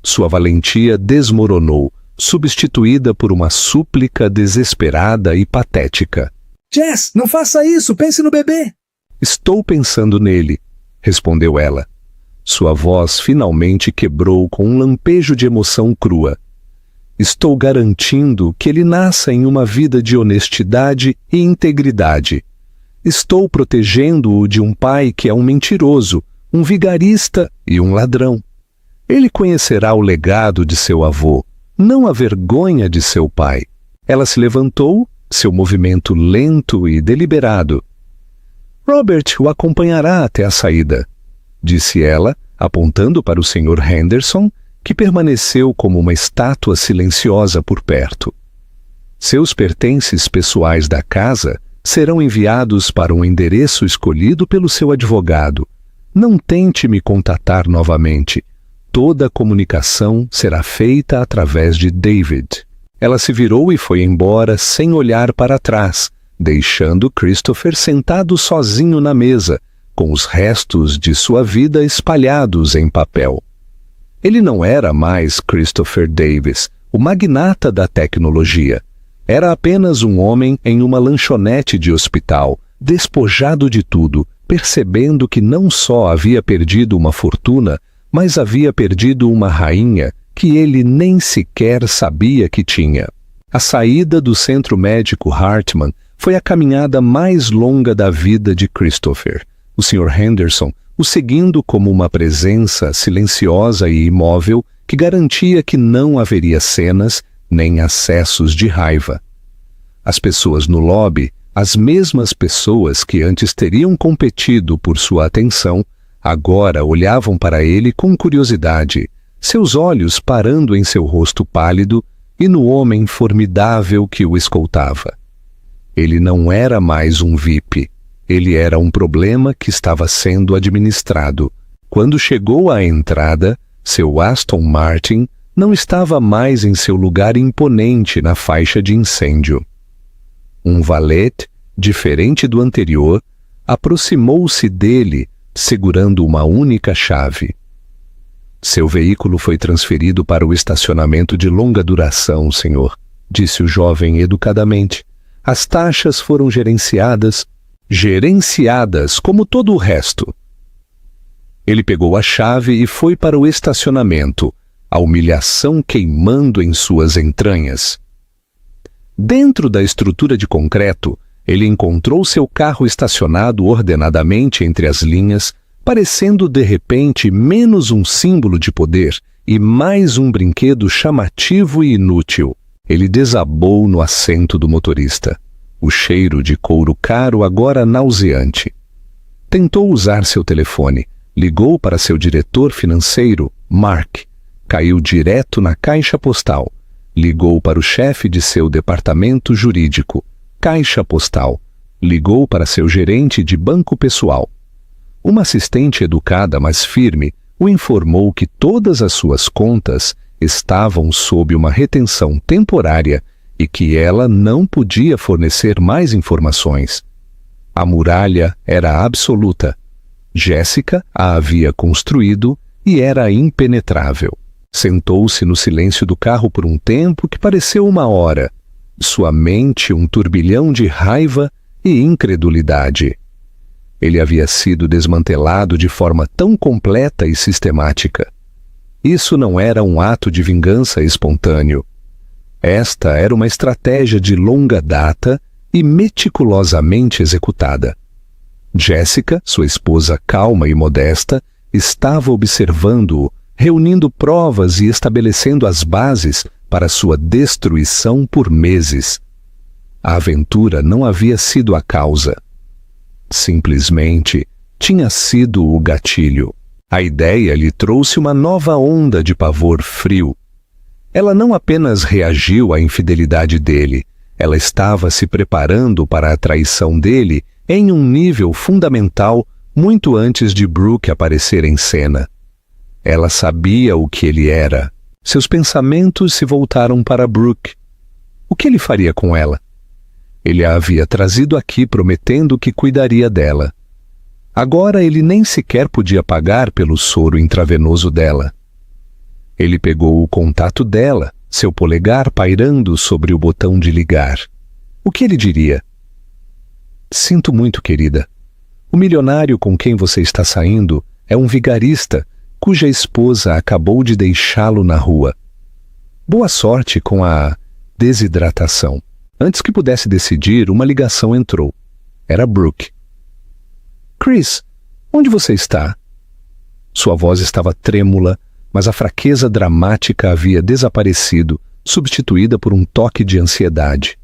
Sua valentia desmoronou substituída por uma súplica desesperada e patética. Jess, não faça isso, pense no bebê! Estou pensando nele, respondeu ela. Sua voz finalmente quebrou com um lampejo de emoção crua. Estou garantindo que ele nasça em uma vida de honestidade e integridade. Estou protegendo-o de um pai que é um mentiroso, um vigarista e um ladrão. Ele conhecerá o legado de seu avô, não a vergonha de seu pai. Ela se levantou, seu movimento lento e deliberado. Robert o acompanhará até a saída, disse ela, apontando para o Sr. Henderson, que permaneceu como uma estátua silenciosa por perto. Seus pertences pessoais da casa serão enviados para um endereço escolhido pelo seu advogado. Não tente me contatar novamente. Toda a comunicação será feita através de David. Ela se virou e foi embora sem olhar para trás, deixando Christopher sentado sozinho na mesa, com os restos de sua vida espalhados em papel. Ele não era mais Christopher Davis, o magnata da tecnologia. Era apenas um homem em uma lanchonete de hospital, despojado de tudo, percebendo que não só havia perdido uma fortuna, mas havia perdido uma rainha que ele nem sequer sabia que tinha. A saída do centro médico Hartman foi a caminhada mais longa da vida de Christopher. O Sr. Henderson o seguindo como uma presença silenciosa e imóvel que garantia que não haveria cenas nem acessos de raiva. As pessoas no lobby, as mesmas pessoas que antes teriam competido por sua atenção, agora olhavam para ele com curiosidade, seus olhos parando em seu rosto pálido e no homem formidável que o escoltava. Ele não era mais um VIP. Ele era um problema que estava sendo administrado. Quando chegou à entrada, seu Aston Martin não estava mais em seu lugar imponente na faixa de incêndio. Um valete, diferente do anterior, aproximou-se dele, segurando uma única chave. Seu veículo foi transferido para o estacionamento de longa duração, senhor, disse o jovem educadamente. As taxas foram gerenciadas como todo o resto. Ele pegou a chave e foi para o estacionamento, a humilhação queimando em suas entranhas. Dentro da estrutura de concreto, ele encontrou seu carro estacionado ordenadamente entre as linhas, parecendo de repente menos um símbolo de poder e mais um brinquedo chamativo e inútil. Ele desabou no assento do motorista. O cheiro de couro caro agora nauseante. Tentou usar seu telefone, ligou para seu diretor financeiro, Mark. Caiu direto na caixa postal. Ligou para o chefe de seu departamento jurídico, caixa postal. Ligou para seu gerente de banco pessoal. Uma assistente educada, mas firme, o informou que todas as suas contas estavam sob uma retenção temporária e que ela não podia fornecer mais informações. A muralha era absoluta. Jessica a havia construído e era impenetrável. Sentou-se no silêncio do carro por um tempo que pareceu uma hora. Sua mente um turbilhão de raiva e incredulidade. Ele havia sido desmantelado de forma tão completa e sistemática. Isso não era um ato de vingança espontâneo. Esta era uma estratégia de longa data e meticulosamente executada. Jessica, sua esposa calma e modesta, estava observando-o, reunindo provas e estabelecendo as bases para sua destruição por meses. A aventura não havia sido a causa. Simplesmente tinha sido o gatilho. A ideia lhe trouxe uma nova onda de pavor frio. Ela não apenas reagiu à infidelidade dele, ela estava se preparando para a traição dele em um nível fundamental muito antes de Brooke aparecer em cena. Ela sabia o que ele era. Seus pensamentos se voltaram para Brooke. O que ele faria com ela? Ele a havia trazido aqui prometendo que cuidaria dela. Agora ele nem sequer podia pagar pelo soro intravenoso dela. Ele pegou o contato dela, seu polegar pairando sobre o botão de ligar. O que ele diria? Sinto muito, querida. O milionário com quem você está saindo é um vigarista cuja esposa acabou de deixá-lo na rua. Boa sorte com a desidratação. Antes que pudesse decidir, uma ligação entrou. Era Brooke. Chris, onde você está? Sua voz estava trêmula, mas a fraqueza dramática havia desaparecido, substituída por um toque de ansiedade.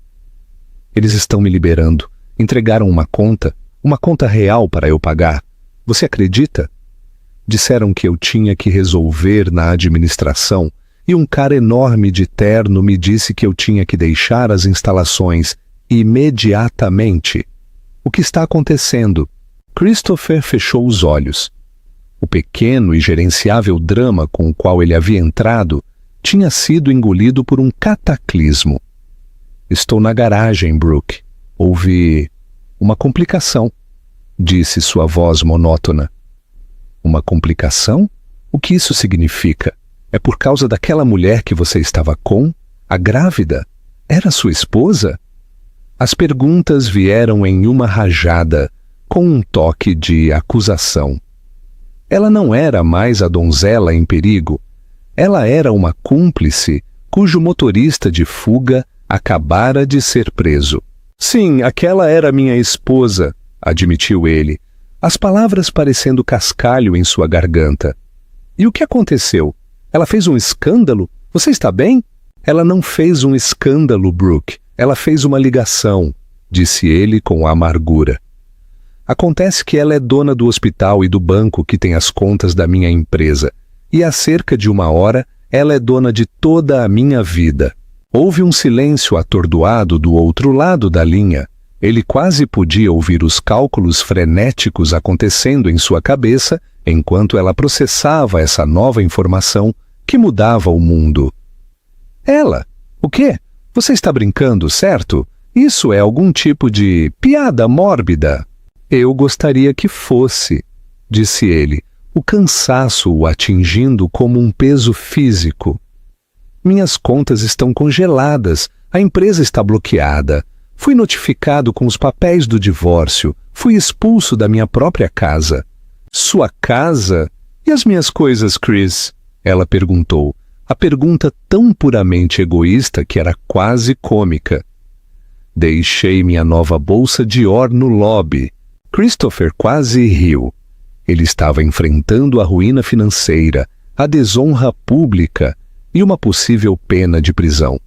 Eles estão me liberando. Entregaram uma conta real para eu pagar. Você acredita? Disseram que eu tinha que resolver na administração e um cara enorme de terno me disse que eu tinha que deixar as instalações imediatamente. O que está acontecendo? Christopher fechou os olhos. O pequeno e gerenciável drama com o qual ele havia entrado tinha sido engolido por um cataclismo. Estou na garagem, Brooke. Houve uma complicação, disse sua voz monótona. Uma complicação? O que isso significa? É por causa daquela mulher que você estava com? A grávida? Era sua esposa? As perguntas vieram em uma rajada, com um toque de acusação. Ela não era mais a donzela em perigo. Ela era uma cúmplice cujo motorista de fuga acabara de ser preso. Sim, aquela era minha esposa, admitiu ele, as palavras parecendo cascalho em sua garganta. E o que aconteceu? Ela fez um escândalo? Você está bem? Ela não fez um escândalo, Brooke. Ela fez uma ligação, disse ele com amargura. Acontece que ela é dona do hospital e do banco que tem as contas da minha empresa. E há cerca de 1 hora, ela é dona de toda a minha vida. Houve um silêncio atordoado do outro lado da linha. Ele quase podia ouvir os cálculos frenéticos acontecendo em sua cabeça enquanto ela processava essa nova informação que mudava o mundo. Ela? O quê? Você está brincando, certo? Isso é algum tipo de piada mórbida. Eu gostaria que fosse, disse ele, o cansaço o atingindo como um peso físico. Minhas contas estão congeladas, a empresa está bloqueada. Fui notificado com os papéis do divórcio, fui expulso da minha própria casa. Sua casa? E as minhas coisas, Chris? Ela perguntou, a pergunta tão puramente egoísta que era quase cômica. Deixei minha nova bolsa Dior no lobby. Christopher quase riu. Ele estava enfrentando a ruína financeira, a desonra pública e uma possível pena de prisão.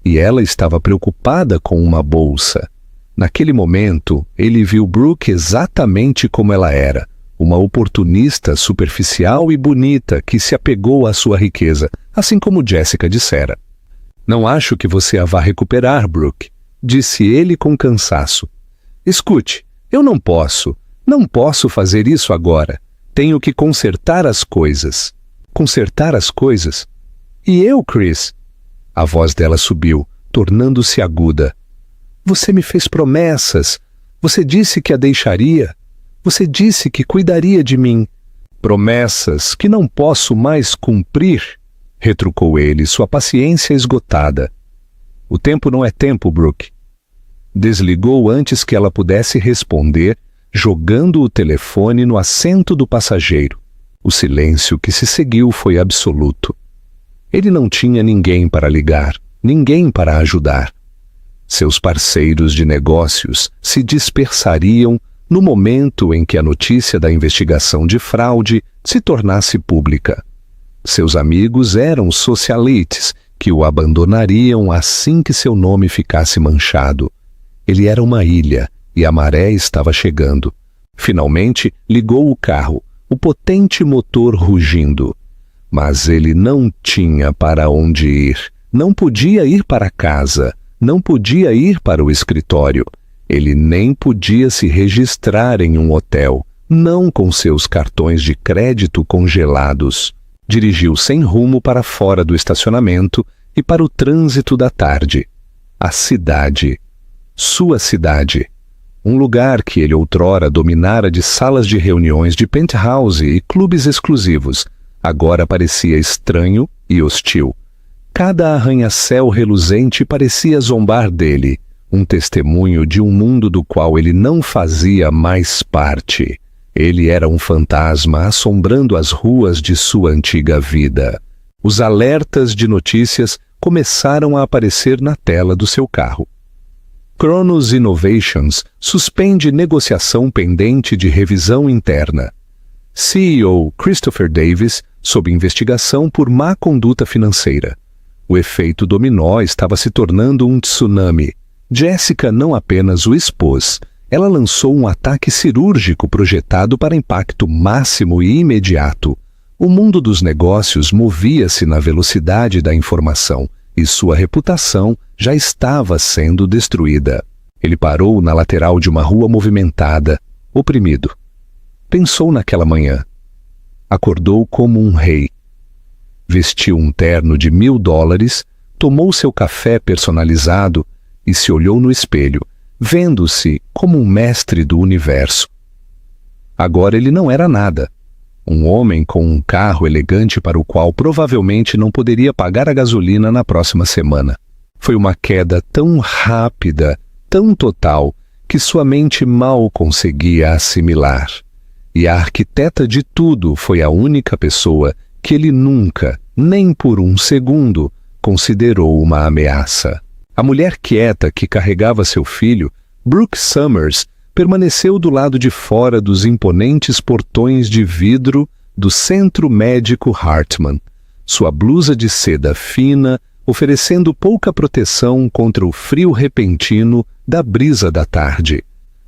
E ela estava preocupada com uma bolsa. Naquele momento, ele viu Brooke exatamente como ela era, uma oportunista superficial e bonita que se apegou à sua riqueza, assim como Jessica dissera. Não acho que você a vá recuperar, Brooke, disse ele com cansaço. Escute, eu não posso fazer isso agora. Tenho que consertar as coisas. Consertar as coisas? E eu, Chris? A voz dela subiu, tornando-se aguda. Você me fez promessas. Você disse que a deixaria. Você disse que cuidaria de mim. Promessas que não posso mais cumprir, retrucou ele, sua paciência esgotada. O tempo não é tempo, Brooke. Desligou antes que ela pudesse responder, jogando o telefone no assento do passageiro. O silêncio que se seguiu foi absoluto. Ele não tinha ninguém para ligar, ninguém para ajudar. Seus parceiros de negócios se dispersariam no momento em que a notícia da investigação de fraude se tornasse pública. Seus amigos eram socialites que o abandonariam assim que seu nome ficasse manchado. Ele era uma ilha e a maré estava chegando. Finalmente ligou o carro, o potente motor rugindo. Mas ele não tinha para onde ir, não podia ir para casa, não podia ir para o escritório. Ele nem podia se registrar em um hotel, não com seus cartões de crédito congelados. Dirigiu sem rumo para fora do estacionamento e para o trânsito da tarde. A cidade. Sua cidade. Um lugar que ele outrora dominara de salas de reuniões de penthouse e clubes exclusivos, agora parecia estranho e hostil. Cada arranha-céu reluzente parecia zombar dele, um testemunho de um mundo do qual ele não fazia mais parte. Ele era um fantasma assombrando as ruas de sua antiga vida. Os alertas de notícias começaram a aparecer na tela do seu carro. Cronos Innovations suspende negociação pendente de revisão interna. CEO Christopher Davis sob investigação por má conduta financeira. O efeito dominó estava se tornando um tsunami. Jessica não apenas o expôs, ela lançou um ataque cirúrgico projetado para impacto máximo e imediato. O mundo dos negócios movia-se na velocidade da informação e sua reputação já estava sendo destruída. Ele parou na lateral de uma rua movimentada, oprimido. Pensou naquela manhã. Acordou como um rei. Vestiu um terno de $1.000, tomou seu café personalizado e se olhou no espelho, vendo-se como um mestre do universo. Agora ele não era nada. Um homem com um carro elegante para o qual provavelmente não poderia pagar a gasolina na próxima semana. Foi uma queda tão rápida, tão total, que sua mente mal conseguia assimilar. E a arquiteta de tudo foi a única pessoa que ele nunca, nem por um segundo, considerou uma ameaça. A mulher quieta que carregava seu filho, Brooke Summers, permaneceu do lado de fora dos imponentes portões de vidro do Centro Médico Hartman, sua blusa de seda fina, oferecendo pouca proteção contra o frio repentino da brisa da tarde.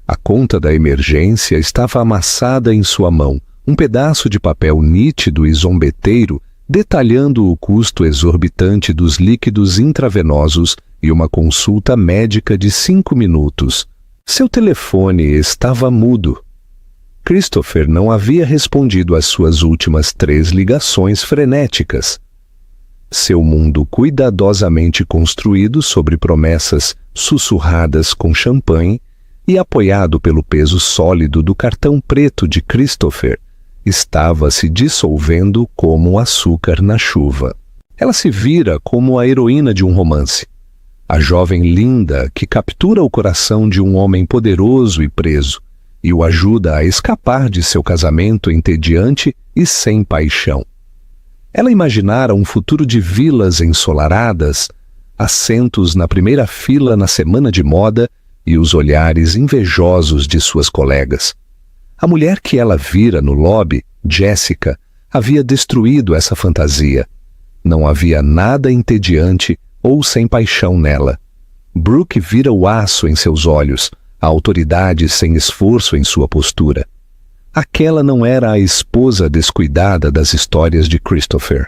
A conta da emergência estava amassada em sua mão, um pedaço de papel nítido e zombeteiro detalhando o custo exorbitante dos líquidos intravenosos e uma consulta médica de 5 minutos. Seu telefone estava mudo. Christopher não havia respondido às suas últimas 3 ligações frenéticas. Seu mundo cuidadosamente construído sobre promessas sussurradas com champanhe e apoiado pelo peso sólido do cartão preto de Christopher, estava se dissolvendo como açúcar na chuva. Ela se vira como a heroína de um romance. A jovem linda que captura o coração de um homem poderoso e preso e o ajuda a escapar de seu casamento entediante e sem paixão. Ela imaginara um futuro de vilas ensolaradas, assentos na primeira fila na semana de moda e os olhares invejosos de suas colegas. A mulher que ela vira no lobby, Jessica, havia destruído essa fantasia. Não havia nada entediante ou sem paixão nela. Brooke vira o aço em seus olhos, a autoridade sem esforço em sua postura. Aquela não era a esposa descuidada das histórias de Christopher.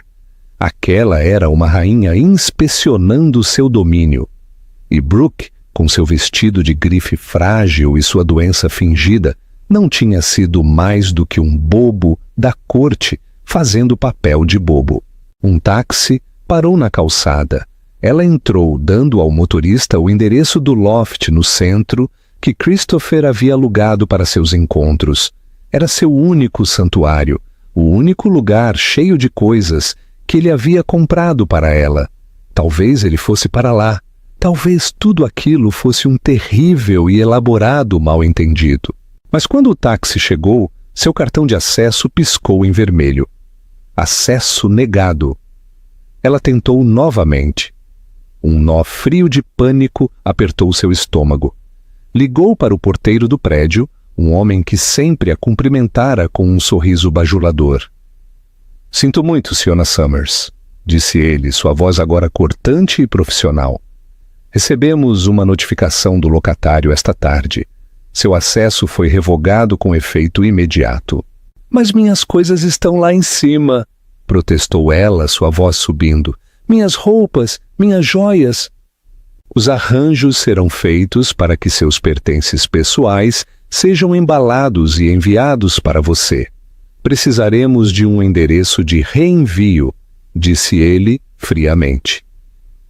Aquela era uma rainha inspecionando seu domínio. E Brooke, com seu vestido de grife frágil e sua doença fingida, não tinha sido mais do que um bobo da corte fazendo papel de bobo. Um táxi parou na calçada. Ela entrou, dando ao motorista o endereço do loft no centro que Christopher havia alugado para seus encontros. Era seu único santuário, o único lugar cheio de coisas que ele havia comprado para ela. Talvez ele fosse para lá. Talvez tudo aquilo fosse um terrível e elaborado mal-entendido. Mas quando o táxi chegou, seu cartão de acesso piscou em vermelho. Acesso negado. Ela tentou novamente. Um nó frio de pânico apertou seu estômago. Ligou para o porteiro do prédio, um homem que sempre a cumprimentara com um sorriso bajulador. "Sinto muito, Sra. Summers", disse ele, sua voz agora cortante e profissional. "Recebemos uma notificação do locatário esta tarde. Seu acesso foi revogado com efeito imediato." "Mas minhas coisas estão lá em cima", protestou ela, sua voz subindo. "Minhas roupas, minhas joias." "Os arranjos serão feitos para que seus pertences pessoais sejam embalados e enviados para você. Precisaremos de um endereço de reenvio", disse ele friamente.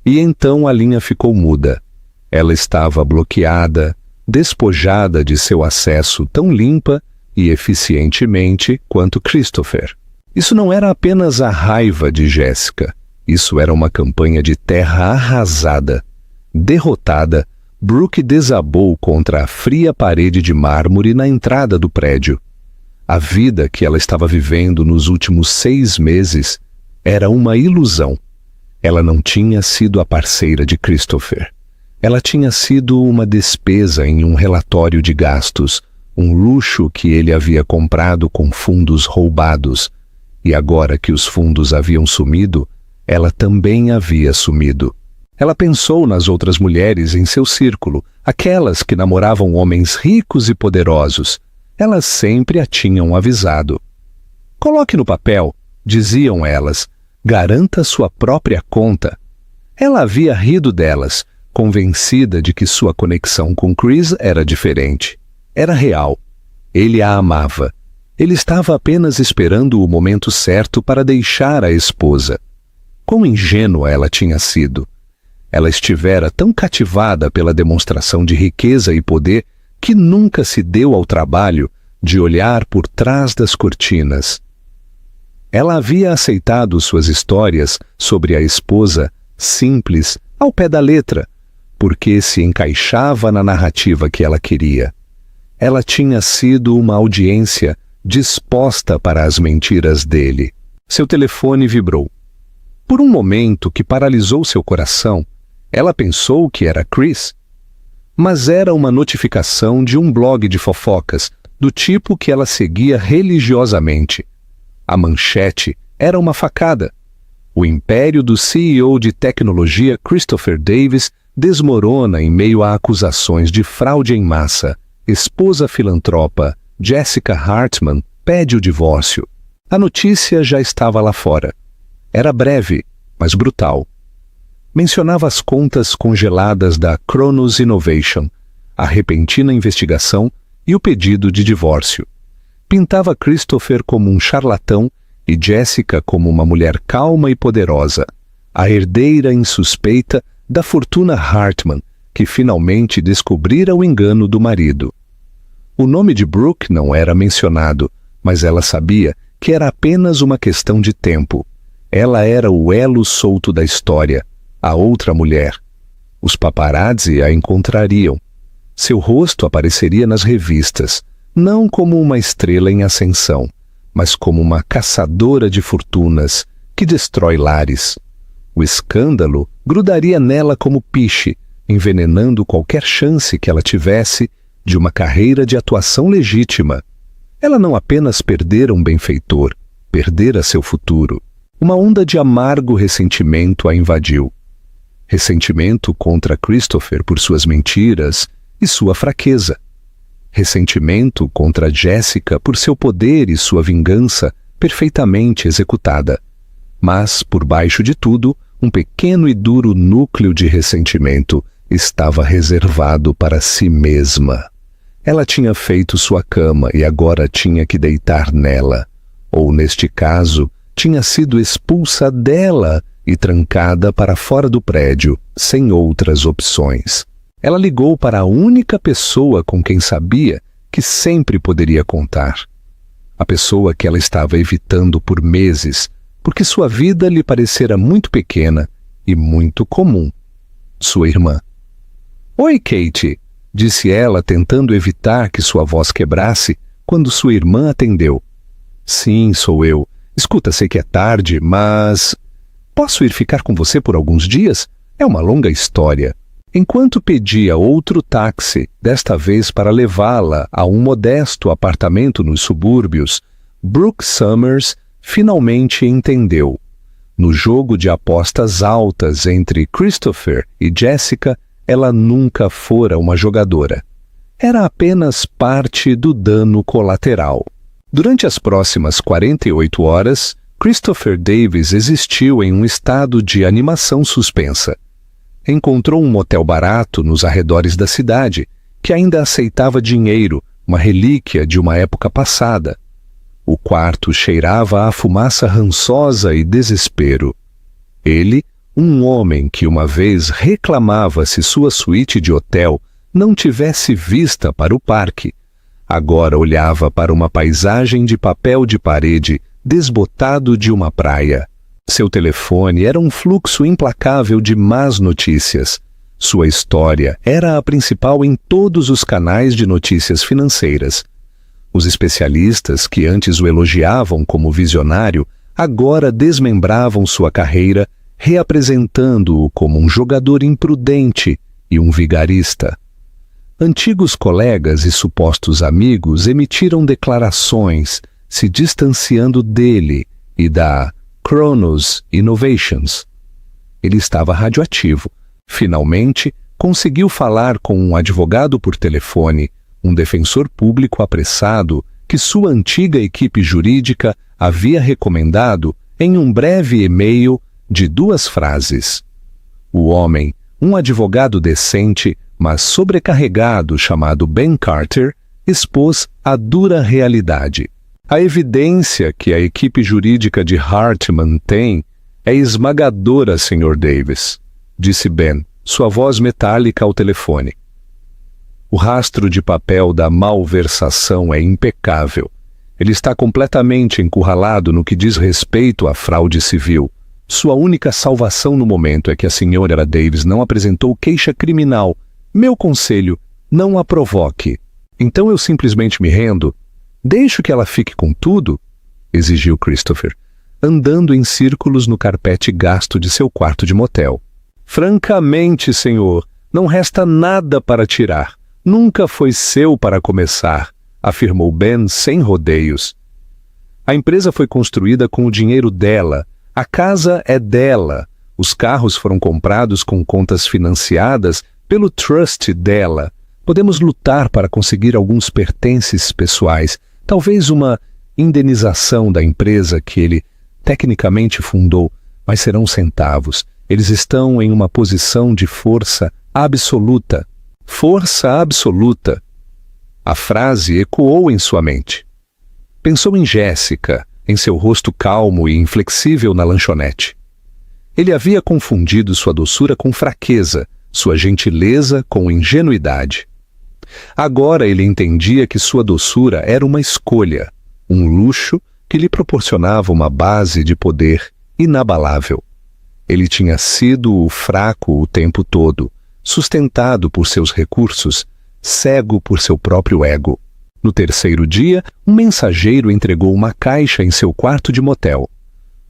E então a linha ficou muda. Ela estava bloqueada, despojada de seu acesso tão limpa e eficientemente quanto Christopher. Isso não era apenas a raiva de Jessica. Isso era uma campanha de terra arrasada. Derrotada, Brooke desabou contra a fria parede de mármore na entrada do prédio. A vida que ela estava vivendo nos últimos 6 meses era uma ilusão. Ela não tinha sido a parceira de Christopher. Ela tinha sido uma despesa em um relatório de gastos, um luxo que ele havia comprado com fundos roubados. E agora que os fundos haviam sumido, ela também havia sumido. Ela pensou nas outras mulheres em seu círculo, aquelas que namoravam homens ricos e poderosos. Elas sempre a tinham avisado. Coloque no papel, diziam elas, garanta sua própria conta. Ela havia rido delas, convencida de que sua conexão com Chris era diferente. Era real. Ele a amava. Ele estava apenas esperando o momento certo para deixar a esposa. Quão ingênua ela tinha sido. Ela estivera tão cativada pela demonstração de riqueza e poder que nunca se deu ao trabalho de olhar por trás das cortinas. Ela havia aceitado suas histórias sobre a esposa simples ao pé da letra, porque se encaixava na narrativa que ela queria. Ela tinha sido uma audiência disposta para as mentiras dele. Seu telefone vibrou. Por um momento que paralisou seu coração, ela pensou que era Chris. Mas era uma notificação de um blog de fofocas, do tipo que ela seguia religiosamente. A manchete era uma facada. O império do CEO de tecnologia Christopher Davis desmorona em meio a acusações de fraude em massa. Esposa filantropa Jessica Hartman pede o divórcio. A notícia já estava lá fora. Era breve, mas brutal. Mencionava as contas congeladas da Kronos Innovation, a repentina investigação e o pedido de divórcio. Pintava Christopher como um charlatão e Jessica como uma mulher calma e poderosa, a herdeira insuspeita da fortuna Hartman, que finalmente descobrira o engano do marido. O nome de Brooke não era mencionado, mas ela sabia que era apenas uma questão de tempo. Ela era o elo solto da história, a outra mulher. Os paparazzi a encontrariam. Seu rosto apareceria nas revistas, não como uma estrela em ascensão, mas como uma caçadora de fortunas que destrói lares. O escândalo grudaria nela como piche, envenenando qualquer chance que ela tivesse de uma carreira de atuação legítima. Ela não apenas perdera um benfeitor, perdera seu futuro. Uma onda de amargo ressentimento a invadiu. Ressentimento contra Christopher por suas mentiras e sua fraqueza. Ressentimento contra Jessica por seu poder e sua vingança perfeitamente executada. Mas, por baixo de tudo, um pequeno e duro núcleo de ressentimento estava reservado para si mesma. Ela tinha feito sua cama e agora tinha que deitar nela. Ou, neste caso, tinha sido expulsa dela e trancada para fora do prédio, sem outras opções. Ela ligou para a única pessoa com quem sabia que sempre poderia contar. A pessoa que ela estava evitando por meses, porque sua vida lhe parecera muito pequena e muito comum. Sua irmã. «Oi, Kate», disse ela, tentando evitar que sua voz quebrasse, quando sua irmã atendeu. «Sim, sou eu. Escuta, sei que é tarde, mas... posso ir ficar com você por alguns dias? É uma longa história». Enquanto pedia outro táxi, desta vez para levá-la a um modesto apartamento nos subúrbios, Brooke Summers finalmente entendeu. No jogo de apostas altas entre Christopher e Jessica, ela nunca fora uma jogadora. Era apenas parte do dano colateral. Durante as próximas 48 horas, Christopher Davis existiu em um estado de animação suspensa. Encontrou um motel barato nos arredores da cidade, que ainda aceitava dinheiro, uma relíquia de uma época passada. O quarto cheirava a fumaça rançosa e desespero. Ele, um homem que uma vez reclamava se sua suíte de hotel não tivesse vista para o parque, agora olhava para uma paisagem de papel de parede desbotado de uma praia. Seu telefone era um fluxo implacável de más notícias. Sua história era a principal em todos os canais de notícias financeiras. Os especialistas que antes o elogiavam como visionário agora desmembravam sua carreira, reapresentando-o como um jogador imprudente e um vigarista. Antigos colegas e supostos amigos emitiram declarações, se distanciando dele e da Kronos Innovations. Ele estava radioativo. Finalmente, conseguiu falar com um advogado por telefone, um defensor público apressado que sua antiga equipe jurídica havia recomendado em um breve e-mail de 2 frases. O homem, um advogado decente, mas sobrecarregado, chamado Ben Carter, expôs a dura realidade. A evidência que a equipe jurídica de Hartman tem é esmagadora, Sr. Davis, disse Ben, sua voz metálica ao telefone. O rastro de papel da malversação é impecável. Ele está completamente encurralado no que diz respeito à fraude civil. Sua única salvação no momento é que a Sra. Davis não apresentou queixa criminal. Meu conselho, não a provoque. Então eu simplesmente me rendo? Deixo que ela fique com tudo? Exigiu Christopher, andando em círculos no carpete gasto de seu quarto de motel. Francamente, senhor, não resta nada para tirar. Nunca foi seu para começar, afirmou Ben sem rodeios. A empresa foi construída com o dinheiro dela. A casa é dela. Os carros foram comprados com contas financiadas pelo trust dela. Podemos lutar para conseguir alguns pertences pessoais, talvez uma indenização da empresa que ele tecnicamente fundou, mas serão centavos. Eles estão em uma posição de força absoluta. Força absoluta. A frase ecoou em sua mente. Pensou em Jéssica, em seu rosto calmo e inflexível na lanchonete. Ele havia confundido sua doçura com fraqueza, sua gentileza com ingenuidade. Agora ele entendia que sua doçura era uma escolha, um luxo que lhe proporcionava uma base de poder inabalável. Ele tinha sido o fraco o tempo todo, sustentado por seus recursos, cego por seu próprio ego. No terceiro dia, um mensageiro entregou uma caixa em seu quarto de motel.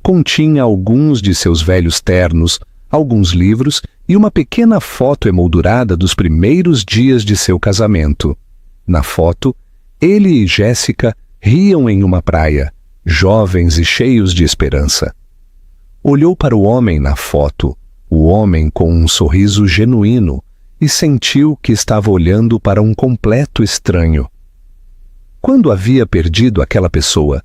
Continha alguns de seus velhos ternos, alguns livros e uma pequena foto emoldurada dos primeiros dias de seu casamento. Na foto, ele e Jéssica riam em uma praia, jovens e cheios de esperança. Olhou para o homem na foto, o homem com um sorriso genuíno, e sentiu que estava olhando para um completo estranho. Quando havia perdido aquela pessoa?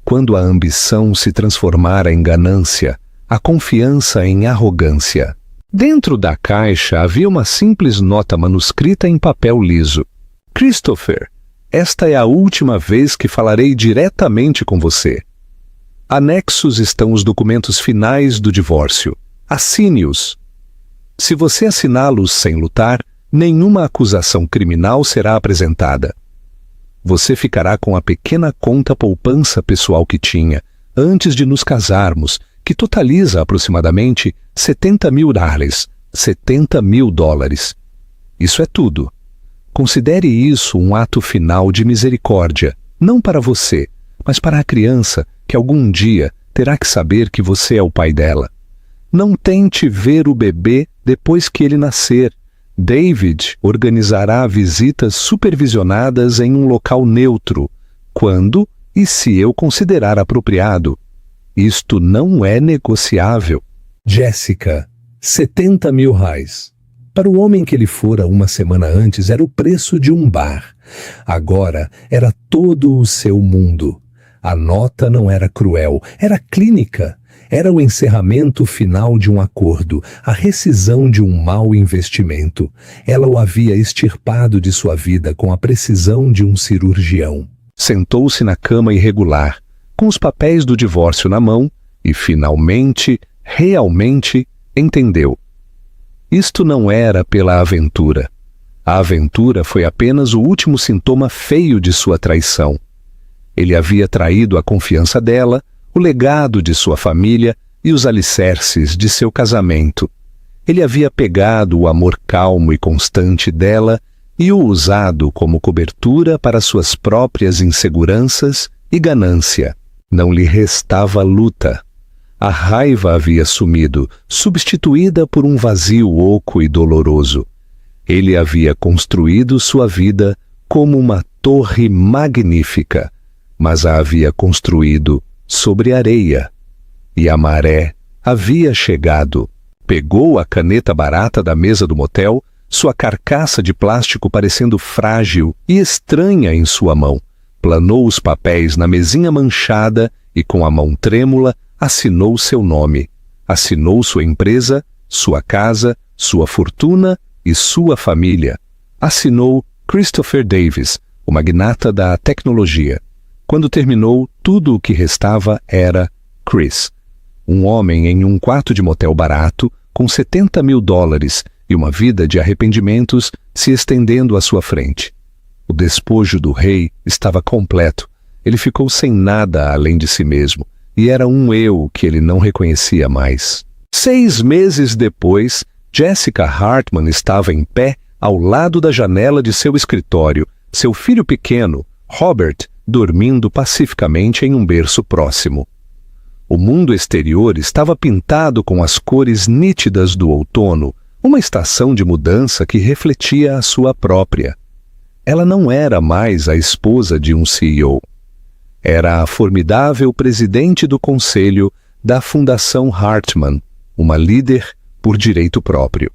Quando a ambição se transformara em ganância, a confiança em arrogância. Dentro da caixa havia uma simples nota manuscrita em papel liso. Christopher, esta é a última vez que falarei diretamente com você. Anexos estão os documentos finais do divórcio. Assine-os. Se você assiná-los sem lutar, nenhuma acusação criminal será apresentada. Você ficará com a pequena conta poupança pessoal que tinha, antes de nos casarmos, que totaliza aproximadamente $70.000, $70.000. Isso é tudo. Considere isso um ato final de misericórdia, não para você, mas para a criança que algum dia terá que saber que você é o pai dela. Não tente ver o bebê depois que ele nascer. David organizará visitas supervisionadas em um local neutro, quando e se eu considerar apropriado. Isto não é negociável. Jéssica, R$70.000. Para o homem que ele fora uma semana antes, era o preço de um bar. Agora era todo o seu mundo. A nota não era cruel, era clínica. Era o encerramento final de um acordo, a rescisão de um mau investimento. Ela o havia extirpado de sua vida com a precisão de um cirurgião. Sentou-se na cama irregular, com os papéis do divórcio na mão, e finalmente, realmente, entendeu. Isto não era pela aventura. A aventura foi apenas o último sintoma feio de sua traição. Ele havia traído a confiança dela, o legado de sua família e os alicerces de seu casamento. Ele havia pegado o amor calmo e constante dela e o usado como cobertura para suas próprias inseguranças e ganância. Não lhe restava luta. A raiva havia sumido, substituída por um vazio oco e doloroso. Ele havia construído sua vida como uma torre magnífica, mas a havia construído sobre areia. E a maré havia chegado. Pegou a caneta barata da mesa do motel, sua carcaça de plástico parecendo frágil e estranha em sua mão. Planou os papéis na mesinha manchada e, com a mão trêmula, assinou seu nome. Assinou sua empresa, sua casa, sua fortuna e sua família. Assinou Christopher Davis, o magnata da tecnologia. Quando terminou, tudo o que restava era Chris. Um homem em um quarto de motel barato, com $70 mil e uma vida de arrependimentos se estendendo à sua frente. O despojo do rei estava completo. Ele ficou sem nada além de si mesmo, e era um eu que ele não reconhecia mais. 6 meses depois, Jessica Hartman estava em pé ao lado da janela de seu escritório, seu filho pequeno, Robert, dormindo pacificamente em um berço próximo. O mundo exterior estava pintado com as cores nítidas do outono, uma estação de mudança que refletia a sua própria. Ela não era mais a esposa de um CEO. Era a formidável presidente do conselho da Fundação Hartman, uma líder por direito próprio.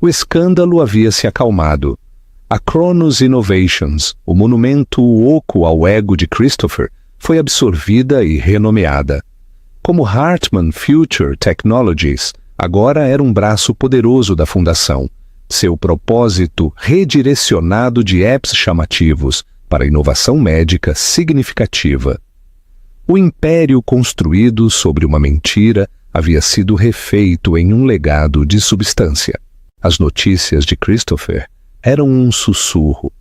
O escândalo havia se acalmado. A Kronos Innovations, o monumento oco ao ego de Christopher, foi absorvida e renomeada. Como Hartman Future Technologies, agora era um braço poderoso da fundação, seu propósito redirecionado de apps chamativos para inovação médica significativa. O império construído sobre uma mentira havia sido refeito em um legado de substância. As notícias de Christopher eram um sussurro.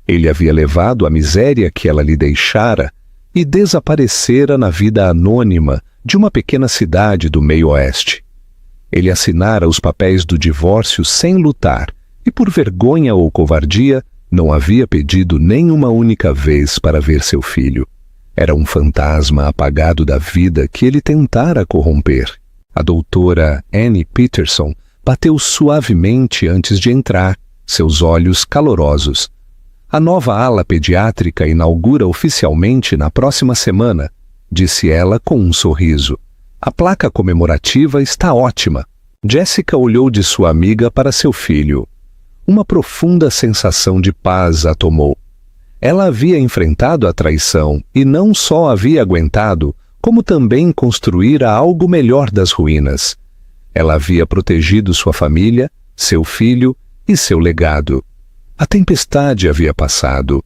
Ele havia levado a miséria que ela lhe deixara e desaparecera na vida anônima de uma pequena cidade do meio-oeste. Ele assinara os papéis do divórcio sem lutar e, por vergonha ou covardia, não havia pedido nem uma única vez para ver seu filho. Era um fantasma apagado da vida que ele tentara corromper. A doutora Annie Peterson bateu suavemente antes de entrar, seus olhos calorosos. A nova ala pediátrica inaugura oficialmente na próxima semana, disse ela com um sorriso. A placa comemorativa está ótima. Jessica olhou de sua amiga para seu filho. Uma profunda sensação de paz a tomou. Ela havia enfrentado a traição e não só havia aguentado, como também construíra algo melhor das ruínas. Ela havia protegido sua família, seu filho e seu legado. A tempestade havia passado,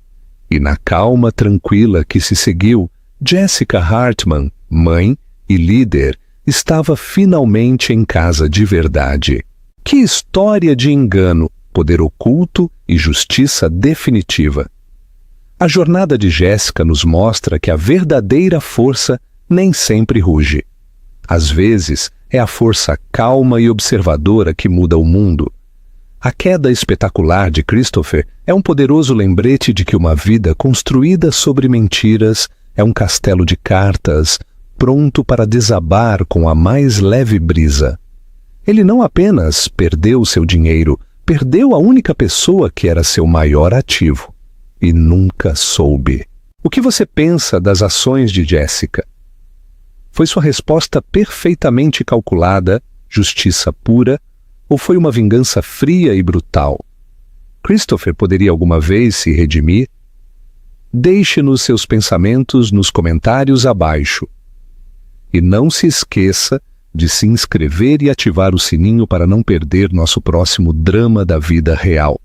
e na calma tranquila que se seguiu, Jessica Hartman, mãe e líder, estava finalmente em casa de verdade. Que história de engano, poder oculto e justiça definitiva! A jornada de Jéssica nos mostra que a verdadeira força nem sempre ruge. Às vezes, é a força calma e observadora que muda o mundo. A queda espetacular de Christopher é um poderoso lembrete de que uma vida construída sobre mentiras é um castelo de cartas, pronto para desabar com a mais leve brisa. Ele não apenas perdeu seu dinheiro, perdeu a única pessoa que era seu maior ativo. E nunca soube. O que você pensa das ações de Jessica? Foi sua resposta perfeitamente calculada, justiça pura, ou foi uma vingança fria e brutal? Christopher poderia alguma vez se redimir? Deixe-nos seus pensamentos nos comentários abaixo. E não se esqueça de se inscrever e ativar o sininho para não perder nosso próximo drama da vida real.